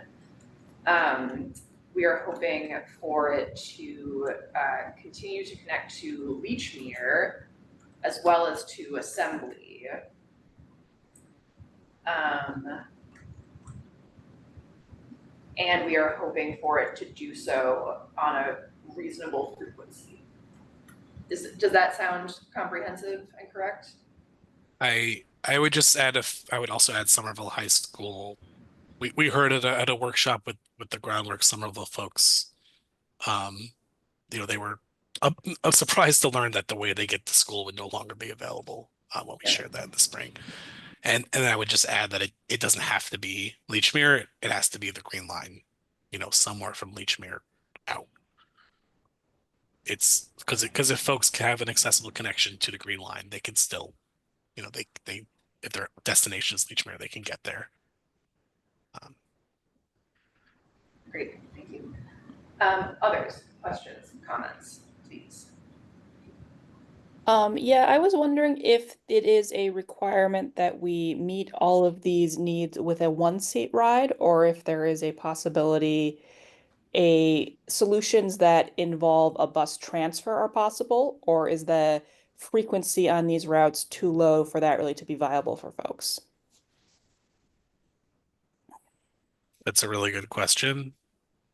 We are hoping for it to continue to connect to Leechmere as well as to Assembly. And we are hoping for it to do so on a reasonable frequency. Does that sound comprehensive and correct? I would just add I would also add Somerville High School. We heard at a workshop with the Groundwork Somerville folks. They were surprised to learn that the way they get to school would no longer be available when we shared that in the spring. And I would just add that it doesn't have to be Leechmere. It has to be the Green Line, somewhere from Leechmere out. It's because if folks have an accessible connection to the Green Line, they can still, they if their destination is Leechmere, they can get there. Great, thank you. Others, questions, comments, please. Yeah, I was wondering if it is a requirement that we meet all of these needs with a one-seat ride, or if there is a possibility solutions that involve a bus transfer are possible, or is the frequency on these routes too low for that really to be viable for folks? That's a really good question.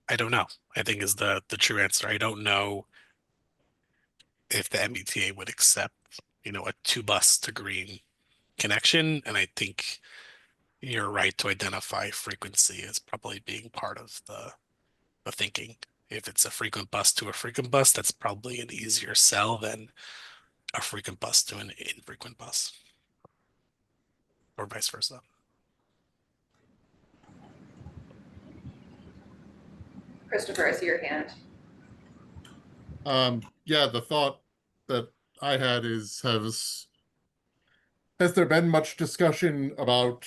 I don't know, I think is the true answer. I don't know if the MBTA would accept, a 2-bus to Green connection. And I think you're right to identify frequency as probably being part of the thinking. If it's a frequent bus to a frequent bus, that's probably an easier sell than a frequent bus to an infrequent bus, or vice versa. Christopher, I see your hand. Yeah, the thought that I had has there been much discussion about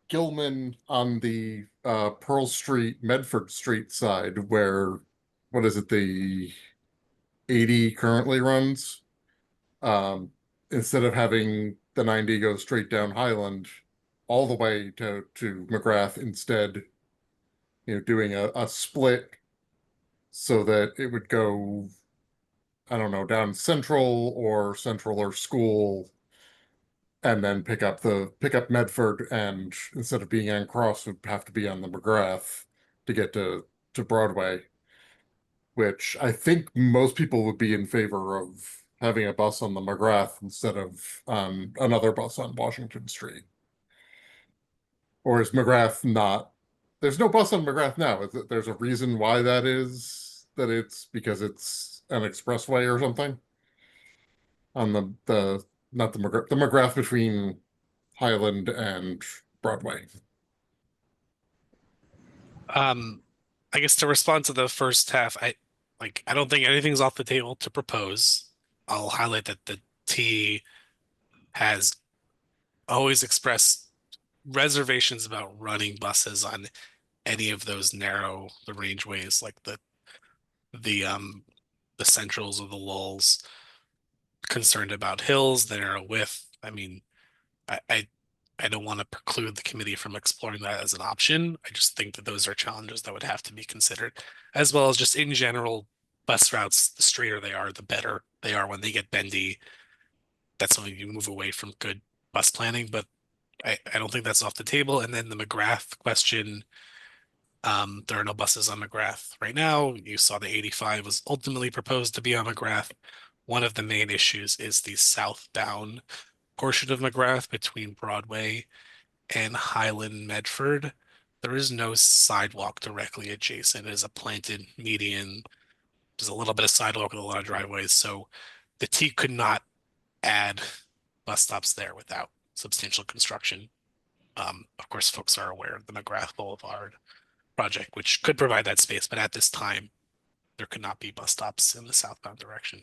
Gilman on the Pearl Street, Medford Street side, where, what is it, the 80 currently runs? Instead of having the 90 go straight down Highland all the way to McGrath, instead, doing a split so that it would go, I don't know, down Central or School, and then pick up Medford, and instead of being on Cross, would have to be on the McGrath to get to Broadway, which I think most people would be in favor of having a bus on the McGrath instead of another bus on Washington Street. Or is McGrath not? There's no bus on McGrath now. There's a reason why that is, that it's because it's an expressway or something on the not the McGrath between Highland and Broadway. I guess to respond to the first half, I don't think anything's off the table to propose. I'll highlight that the T has always expressed reservations about running buses on any of those narrow the rangeways, like the centrals or the lulls, concerned about hills, the narrow width. I mean, I don't want to preclude the committee from exploring that as an option. I just think that those are challenges that would have to be considered, as well as just in general, bus routes, the straighter they are, the better they are when they get bendy. That's when you move away from good bus planning, but I don't think that's off the table. And then the McGrath question, there are no buses on McGrath right now. You saw the 85 was ultimately proposed to be on McGrath. One of the main issues is the southbound portion of McGrath between Broadway and Highland Medford. There is no sidewalk directly adjacent. It is a planted median. There's a little bit of sidewalk with a lot of driveways. So the T could not add bus stops there without substantial construction. Of course, folks are aware of the McGrath Boulevard project, which could provide that space, but at this time, there could not be bus stops in the southbound direction.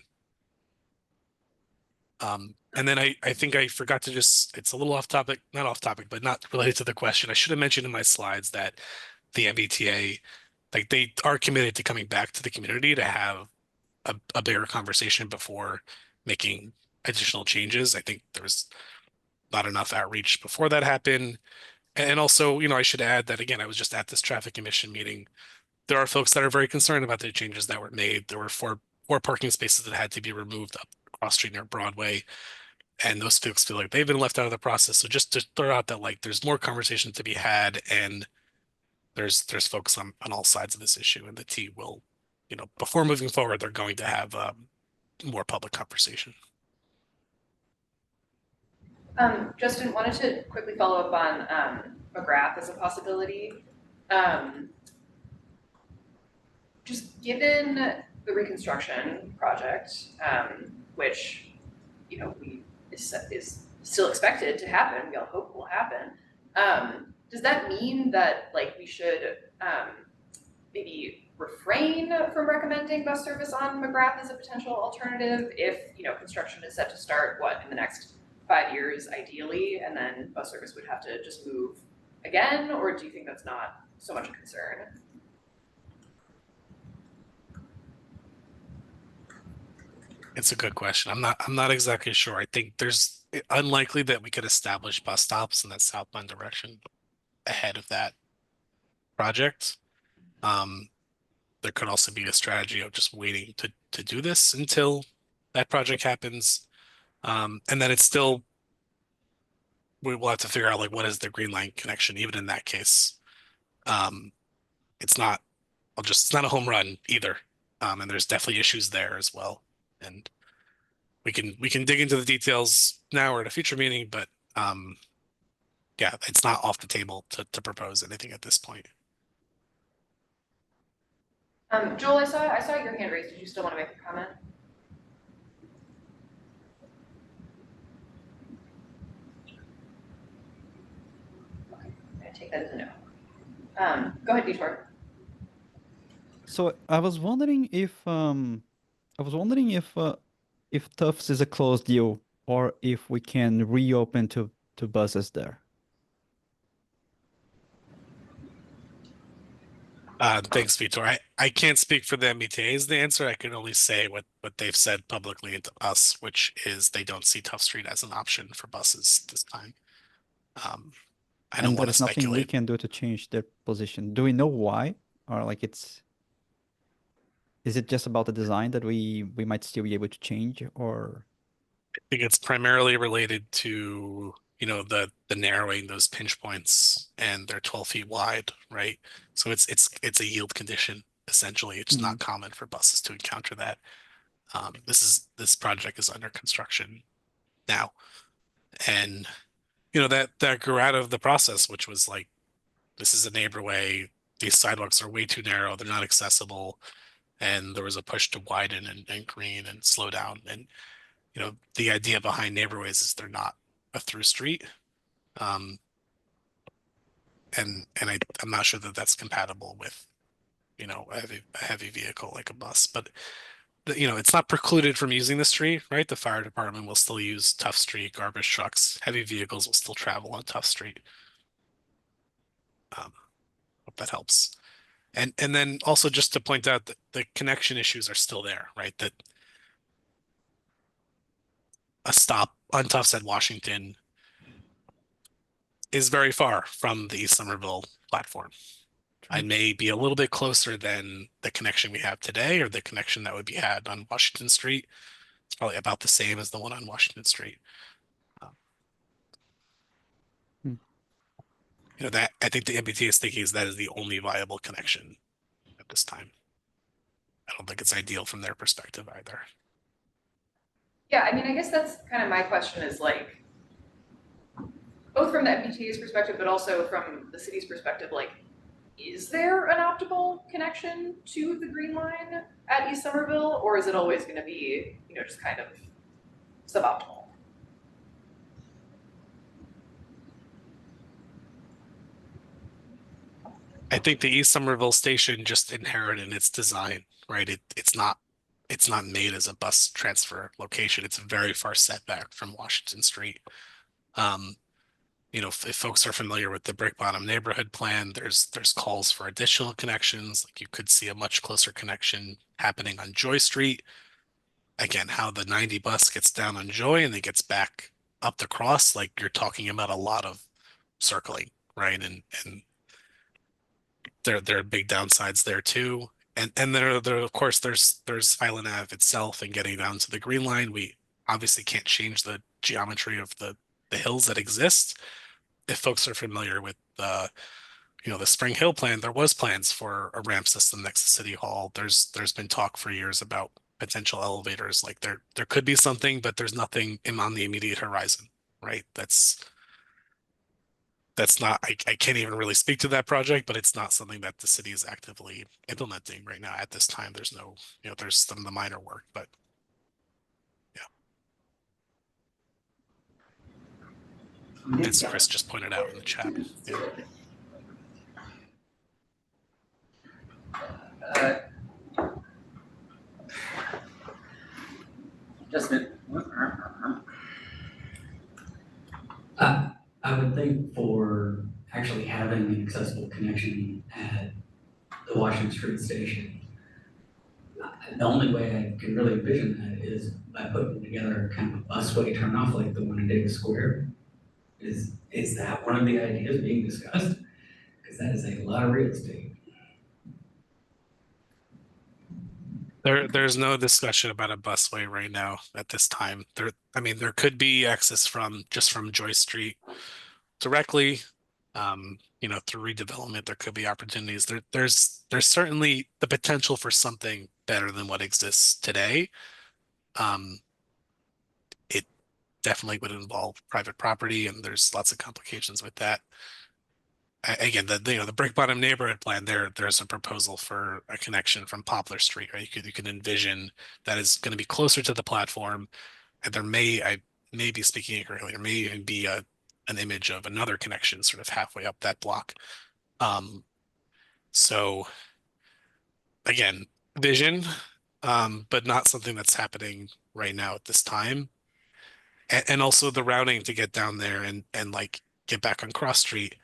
And then I think I forgot to it's a little off topic, not off topic, but not related to the question. I should have mentioned in my slides that the MBTA, like they are committed to coming back to the community to have a bigger conversation before making additional changes. I think there's not enough outreach before that happened. And also, I should add that again, I was just at this traffic commission meeting. There are folks that are very concerned about the changes that were made. There were four parking spaces that had to be removed up across street near Broadway. And those folks feel like they've been left out of the process. So just to throw out that like there's more conversation to be had, and there's folks on all sides of this issue, and the T will, before moving forward, they're going to have more public conversation. Justin, wanted to quickly follow up on McGrath as a possibility. Just given the reconstruction project, which is still expected to happen, we all hope will happen. Does that mean that we should maybe refrain from recommending bus service on McGrath as a potential alternative if construction is set to start in the next 5 years ideally, and then bus service would have to just move again? Or do you think that's not so much a concern? It's a good question. I'm not exactly sure. I think there's unlikely that we could establish bus stops in that southbound direction ahead of that project. There could also be a strategy of just waiting to do this until that project happens. And then it's still, we will have to figure out what is the Green Line connection, even in that case. It's not a home run either. And there's definitely issues there as well. And we can dig into the details now or at a future meeting, but yeah, it's not off the table to propose anything at this point. Joel, I saw your hand raised. Did you still want to make a comment? Okay, I'm gonna take that as a no. Go ahead, Vitor. So I was wondering if Tufts is a closed deal or if we can reopen to buses there. Thanks, Vitor. I can't speak for the MBTA is the answer. I can only say what they've said publicly to us, which is they don't see Tough Street as an option for buses this time. I don't want to there's nothing we speculate. can do to change their position. Do we know why? Or is it just about the design that we might still be able to change? Or I think it's primarily related to the narrowing those pinch points, and they're 12 feet wide, right? So it's a yield condition essentially. It's not common for buses to encounter that. This project is under construction now, and that grew out of the process, which was this is a neighborway. These sidewalks are way too narrow. They're not accessible, and there was a push to widen and green and slow down. And the idea behind neighborways is they're not a through street. And I'm not sure that that's compatible with, a heavy vehicle like a bus, but it's not precluded from using the street, right? The fire department will still use Tough Street, garbage trucks, heavy vehicles will still travel on Tough Street. Hope that helps. And then also just to point out that the connection issues are still there, right? That a stop on Tufts at Washington is very far from the East Somerville platform. I may be a little bit closer than the connection we have today, or the connection that would be had on Washington Street. It's probably about the same as the one on Washington Street. That I think the MBTA is thinking is that is the only viable connection at this time. I don't think it's ideal from their perspective either. Yeah, I mean, I guess that's kind of my question is both from the MBTA's perspective, but also from the city's perspective, is there an optimal connection to the Green Line at East Somerville, or is it always going to be, just kind of suboptimal? I think the East Somerville station just inherited its design, right? It's not it's not made as a bus transfer location. It's very far setback from Washington Street. You know, if folks are familiar with the Brick Bottom neighborhood plan, there's calls for additional connections. Like you could see a much closer connection happening on Joy Street. Again, how the 90 bus gets down on Joy and then gets back up the cross, like you're talking about a lot of circling, right? And there are big downsides there too. And there of course there's Island Ave itself and getting down to the Green Line. We obviously can't change the geometry of the hills that exist. If folks are familiar with you know, the Spring Hill plan, there was plans for a ramp system next to City Hall. There's been talk for years about potential elevators. Like there could be something, but there's nothing on the immediate horizon, right? That's not, I can't even really speak to that project, but it's not something that the city is actively implementing right now at this time. There's no, you know, there's some of the minor work, but yeah. As Chris just pointed out in the chat. Yeah. Justin. I would think for actually having an accessible connection at the Washington Street station, the only way I can really envision that is by putting together kind of a busway turnoff like the one in Davis Square. Is that one of the ideas being discussed? Because that is a lot of real estate. There's no discussion about a busway right now at this time. I mean, there could be access from Joy Street directly. You know, through redevelopment, there could be opportunities. There's certainly the potential for something better than what exists today. It definitely would involve private property, and there's lots of complications with that. Again, the Brick Bottom neighborhood plan, there's a proposal for a connection from Poplar Street, right? You could envision that is going to be closer to the platform, and I may be speaking incorrectly, there may even be an image of another connection sort of halfway up that block. So again, vision, but not something that's happening right now at this time. And also the routing to get down there and like get back on Cross Street.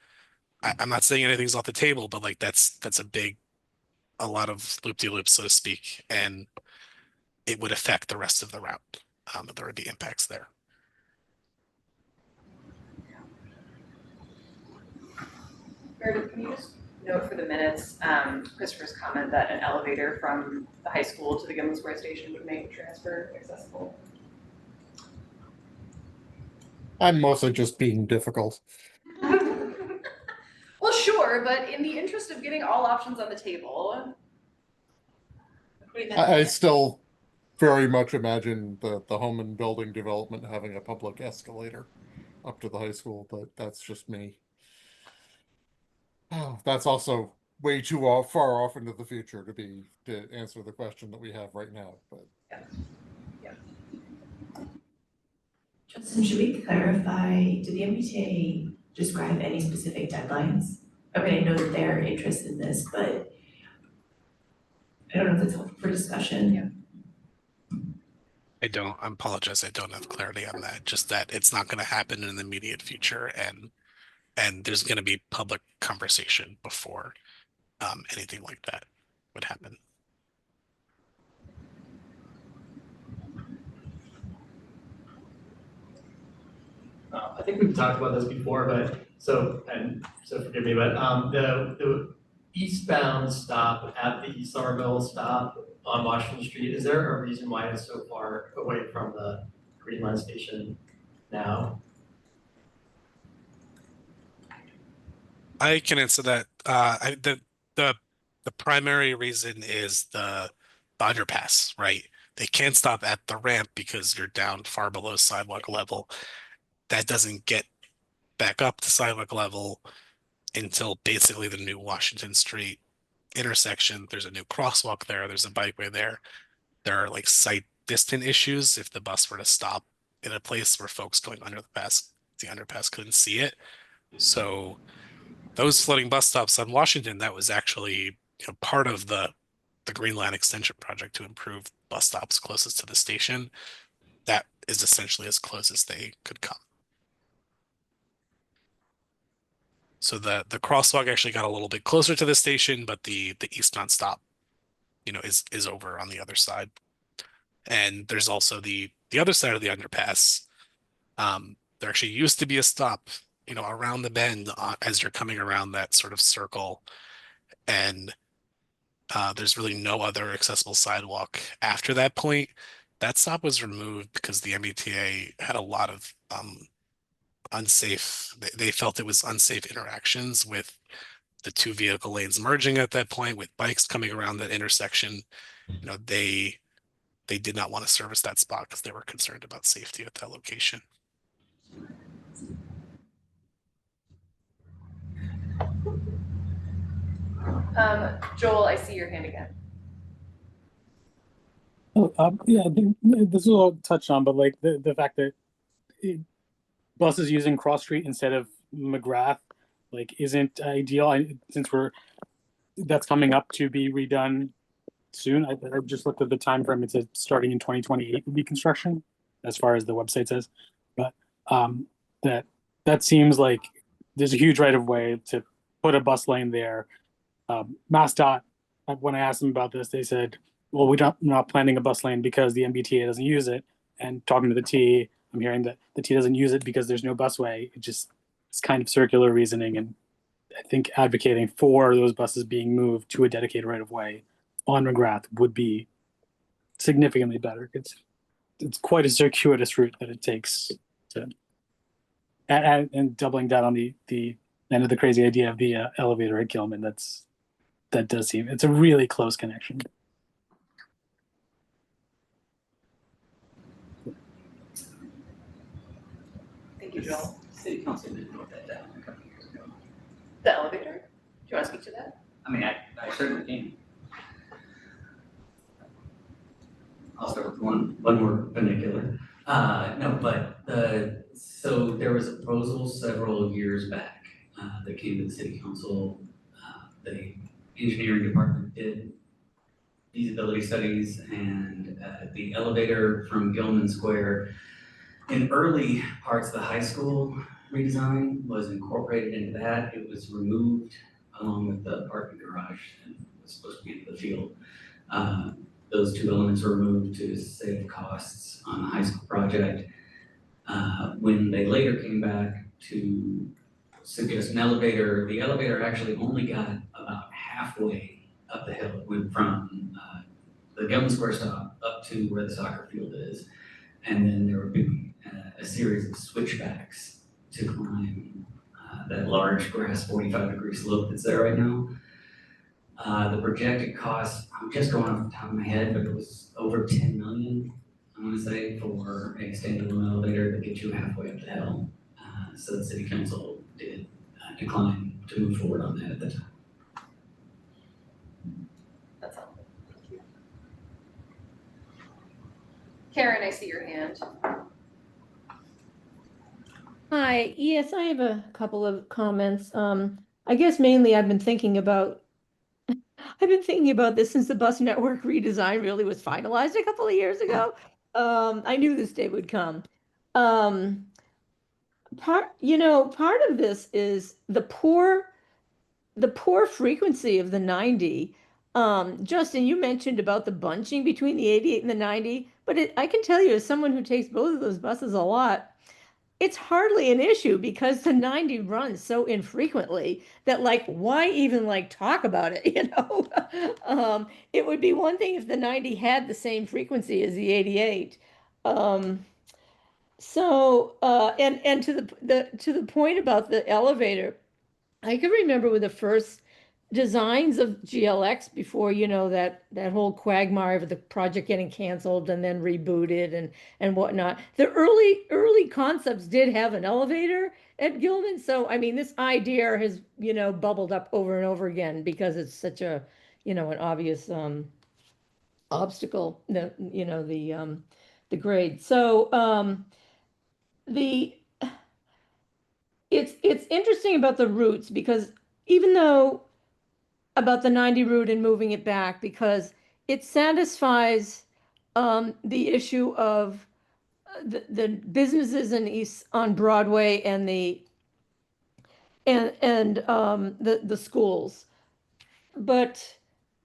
I'm not saying anything's off the table, but like that's a lot of loop-de-loops, so to speak, and it would affect the rest of the route. There would be impacts there. Meredith, can you just note for the minutes, Christopher's comment that an elevator from the high school to the Gilman Square station would make the transfer accessible? I'm mostly just being difficult. Well, sure, but in the interest of getting all options on the table. I still very much imagine the home and building development having a public escalator up to the high school, but that's just me. Oh, that's also way too far off into the future to answer the question that we have right now. But yeah. Justin, should we clarify? Did the MBTA describe any specific deadlines? I mean, I know that they're interested in this, but I don't know if that's helpful for discussion. Yeah. I apologize. I don't have clarity on that. Just that it's not going to happen in the immediate future, and there's going to be public conversation before anything like that would happen. I think we've talked about this before, but so forgive me, but the eastbound stop at the Somerville stop on Washington Street, is there a reason why it's so far away from the Green Line station now? I can answer that. The primary reason is the underpass, right? They can't stop at the ramp because you're down far below sidewalk level. That doesn't get back up to sidewalk level until basically the new Washington Street intersection. There's a new crosswalk there. There's a bikeway there. There are like sight distant issues if the bus were to stop in a place where folks going under the underpass couldn't see it. So those floating bus stops on Washington, that was actually part of the Green Line extension project to improve bus stops closest to the station, that is essentially as close as they could come. So the crosswalk actually got a little bit closer to the station, but the eastbound stop, is over on the other side. And there's also the other side of the underpass. There actually used to be a stop, around the bend as you're coming around that sort of circle. And there's really no other accessible sidewalk after that point. That stop was removed because the MBTA had a lot of unsafe, they felt it was unsafe interactions with the two vehicle lanes merging at that point, with bikes coming around that intersection. They did not want to service that spot because they were concerned about safety at that location. Joel, I see your hand again. Yeah, this is all touched on, but like the fact that buses using Cross Street instead of McGrath isn't ideal. Since that's coming up to be redone soon. I just looked at the time frame. It says starting in 2028 would be construction, as far as the website says. But that seems like there's a huge right of way to put a bus lane there. MassDOT, when I asked them about this, they said, well, we're not planning a bus lane because the MBTA doesn't use it. And talking to the T, I'm hearing that the T doesn't use it because there's no busway. It's kind of circular reasoning. And I think advocating for those buses being moved to a dedicated right of way on McGrath would be significantly better. It's quite a circuitous route that it takes to, and doubling down on the end of the crazy idea of the elevator at Gilman. That does seem, it's a really close connection. Thank you, Joel. City council did note that down a couple years ago. The elevator? Do you want to speak to that? I mean, I certainly can. I'll start with one more vernacular. No, but so there was a proposal several years back that came to the city council. The engineering department did feasibility studies, and the elevator from Gilman Square in early parts of the high school redesign was incorporated into that. It was removed along with the parking garage and was supposed to be in the field. Those two elements were removed to save costs on the high school project. When they later came back to suggest an elevator, the elevator actually only got about halfway up the hill. It went from the Gilman Square stop up to where the soccer field is. And then there would be a series of switchbacks to climb that large grass 45-degree slope that's there right now. The projected cost, I'm just going off the top of my head, but it was over 10 million, I want to say, for a standalone elevator that gets you halfway up the hill. So the city council did decline to move forward on that at the time. That's helpful. Thank you. Karen, I see your hand. Hi, yes, I have a couple of comments. I guess mainly I've been thinking about this since the bus network redesign really was finalized a couple of years ago. I knew this day would come. Part of this is the poor frequency of the 90. Justin, you mentioned about the bunching between the 88 and the 90, but I can tell you, as someone who takes both of those buses a lot, it's hardly an issue because the 90 runs so infrequently that why even talk about it, It would be one thing if the 90 had the same frequency as the 88. And to the point about the elevator, I can remember with the first designs of GLX before, that whole quagmire of the project getting canceled and then rebooted and whatnot. The early concepts did have an elevator at Gilman. So, I mean, this idea has, bubbled up over and over again because it's such a, an obvious obstacle, the grade. So, it's interesting about the routes because even though about the 90 route and moving it back, because it satisfies the issue of the businesses in East on Broadway and the schools. But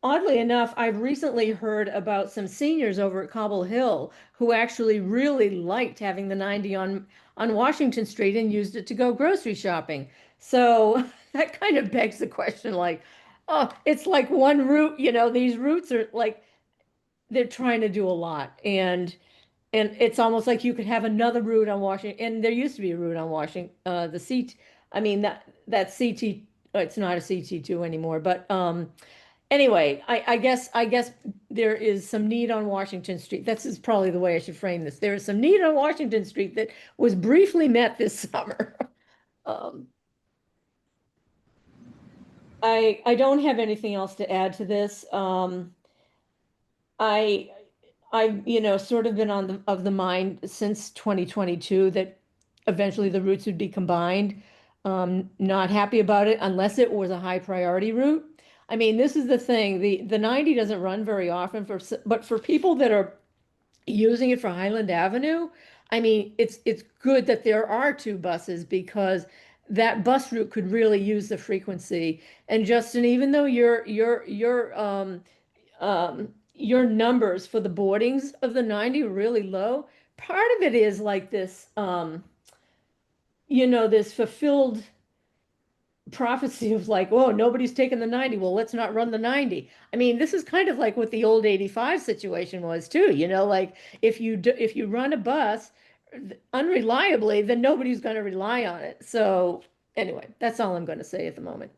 oddly enough, I've recently heard about some seniors over at Cobble Hill who actually really liked having the 90 on Washington Street and used it to go grocery shopping. So that kind of begs the question, like, oh, it's like one route, you know, these routes are like they're trying to do a lot. And it's almost like you could have another route on Washington, and there used to be a route on Washington, the CT, I mean, that CT, it's not a CT2 anymore, but anyway, I guess there is some need on Washington Street. This is probably the way I should frame this. There is some need on Washington Street that was briefly met this summer. I don't have anything else to add to this. I've, you know, sort of been of the mind since 2022 that eventually the routes would be combined. Not happy about it unless it was a high priority route. I mean, this is the thing, the 90 doesn't run very often but for people that are using it for Highland Avenue, I mean, it's good that there are two buses because that bus route could really use the frequency. And Justin, even though your numbers for the boardings of the 90 are really low, part of it is like this, you know, this fulfilled prophecy of like, oh, nobody's taking the 90. Well, let's not run the 90. I mean, this is kind of like what the old 85 situation was too, you know, like if you run a bus unreliably, then nobody's going to rely on it. So anyway, that's all I'm going to say at the moment.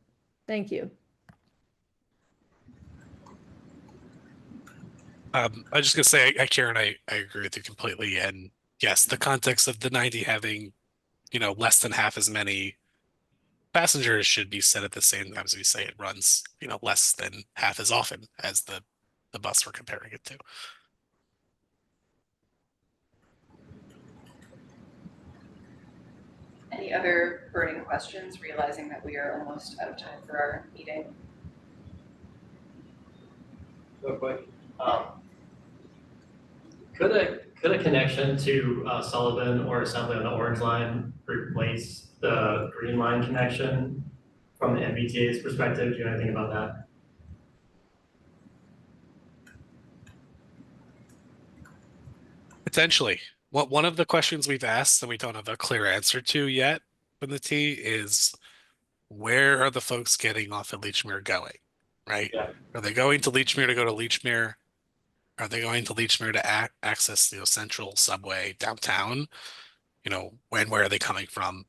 Thank you. I was just gonna say, Karen, I agree with you completely. And yes, the context of the 90 having, you know, less than half as many passengers should be said at the same time as we say it runs, you know, less than half as often as the bus we're comparing it to. Any other burning questions, realizing that we are almost out of time for our meeting? Real quick, could a connection to Sullivan or Assembly on the Orange Line replace the Green Line connection from the MBTA's perspective? Do you know anything about that? Potentially. One of the questions we've asked and we don't have a clear answer to yet from the T is where are the folks getting off at Lechmere going, right? Yeah. Are they going to Lechmere to go to Lechmere? Are they going to Lechmere to access, you know, central subway downtown? You know, where are they coming from?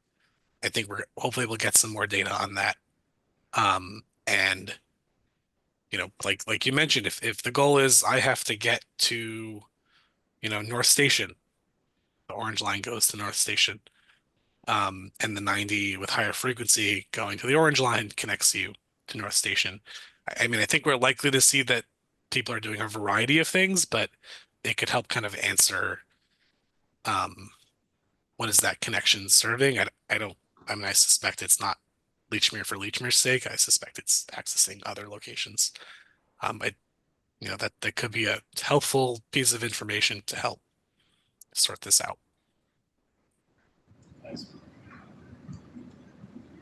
I think hopefully we'll get some more data on that. And you know, like you mentioned, if the goal is I have to get to, you know, North Station, the Orange Line goes to North Station. And the 90 with higher frequency going to the Orange Line connects you to North Station. I mean, I think we're likely to see that people are doing a variety of things, but it could help kind of answer what is that connection serving? I mean, I suspect it's not Lechmere for Lechmere's sake. I suspect it's accessing other locations. You know, that could be a helpful piece of information to help sort this out. Thanks.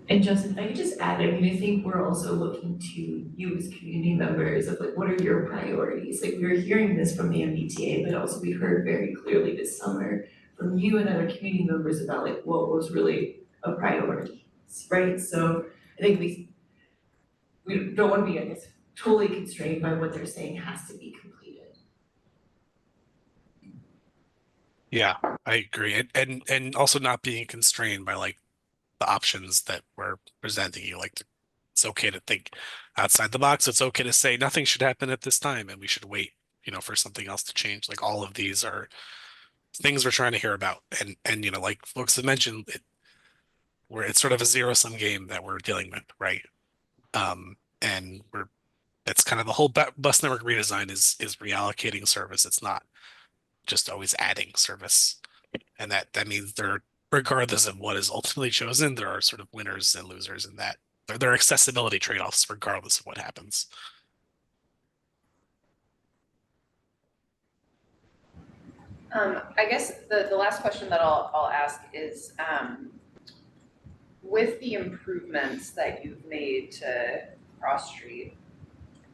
And Justin, if I could just add, I mean, I think we're also looking to you as community members of like, what are your priorities? Like we were hearing this from the MBTA, but also we heard very clearly this summer from you and other community members about like what was really a priority, right? So I think we don't want to be, I guess, totally constrained by what they're saying has to be completed. Yeah, I agree. And also not being constrained by like the options that we're presenting you. Like it's okay to think outside the box. It's okay to say nothing should happen at this time and we should wait, you know, for something else to change. Like all of these are things we're trying to hear about. And you know, like folks have mentioned, it's sort of a zero-sum game that we're dealing with, right? And that's kind of the whole bus network redesign is reallocating service. It's not just always adding service. And that means regardless of what is ultimately chosen, there are sort of winners and losers in that. There are accessibility trade-offs regardless of what happens. I guess the last question that I'll ask is, with the improvements that you've made to Cross Street,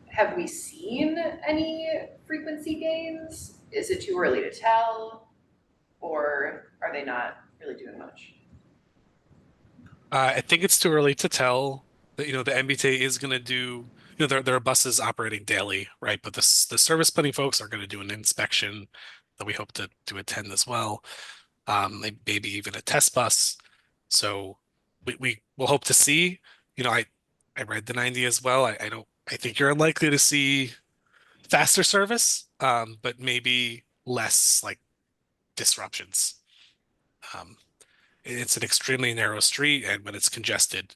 have we seen any frequency gains? Is it too early to tell? Or are they not really doing much? I think it's too early to tell. That the MBTA is going to do, there are buses operating daily, right? But the service planning folks are going to do an inspection that we hope to attend as well. Maybe even a test bus. So we will hope to see. I read the 90 as well. I think you're unlikely to see faster service, but maybe less like disruptions. It's an extremely narrow street, and when it's congested,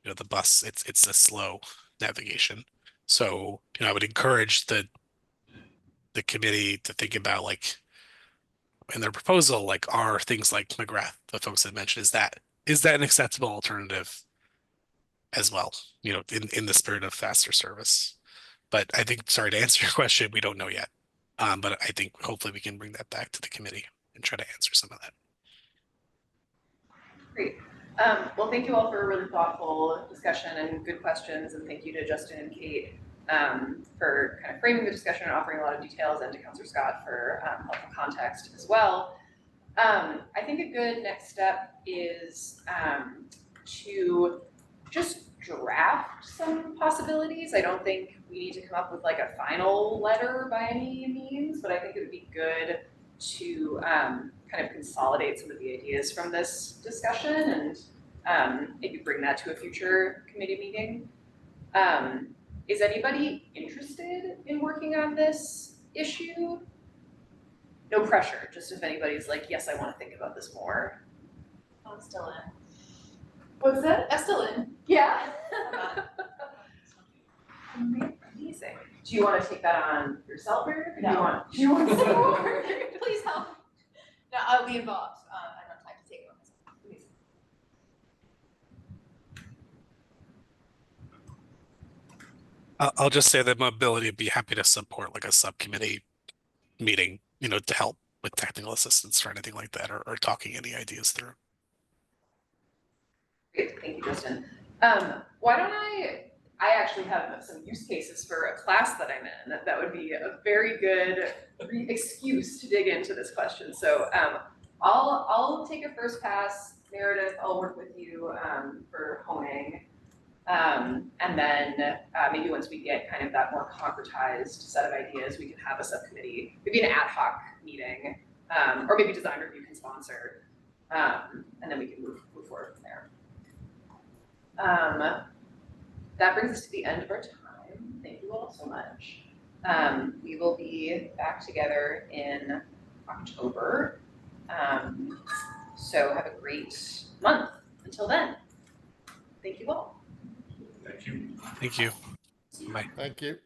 the bus it's a slow navigation. So I would encourage the committee to think about, like, in their proposal, like, are things like McGrath, the folks that mentioned, is that an acceptable alternative as well, in the spirit of faster service. But I think, sorry to answer your question, we don't know yet. But I think hopefully we can bring that back to the committee and try to answer some of that. Great. Well, thank you all for a really thoughtful discussion and good questions, and thank you to Justin and Kate for kind of framing the discussion and offering a lot of details, and to Councilor Scott for helpful context as well. I think a good next step is to just draft some possibilities. I don't think we need to come up with like a final letter by any means, but I think it would be good to kind of consolidate some of the ideas from this discussion and maybe bring that to a future committee meeting. Is anybody interested in working on this issue? No pressure, just if anybody's like, yes, I want to think about this more. I'm still in. What's that? I'm still in. Yeah. Amazing. Do you want to take that on yourself, or No. do you want support? Please help. No, I'll be involved. I don't have time to take it on myself. Amazing. I'll just say that Mobility would be happy to support like a subcommittee meeting, to help with technical assistance or anything like that, or talking any ideas through. Great, thank you, Justin. Why don't I actually have some use cases for a class that I'm in. That would be a very good excuse to dig into this question. So I'll take a first pass. Meredith, I'll work with you for honing. And then maybe once we get kind of that more concretized set of ideas, we can have a subcommittee, maybe an ad hoc meeting, or maybe design review can sponsor, and then we can move forward from there. That brings us to the end of our time. Thank you all so much. We will be back together in October. So have a great month. Until then, thank you all. Thank you. Thank you. Bye. Thank you.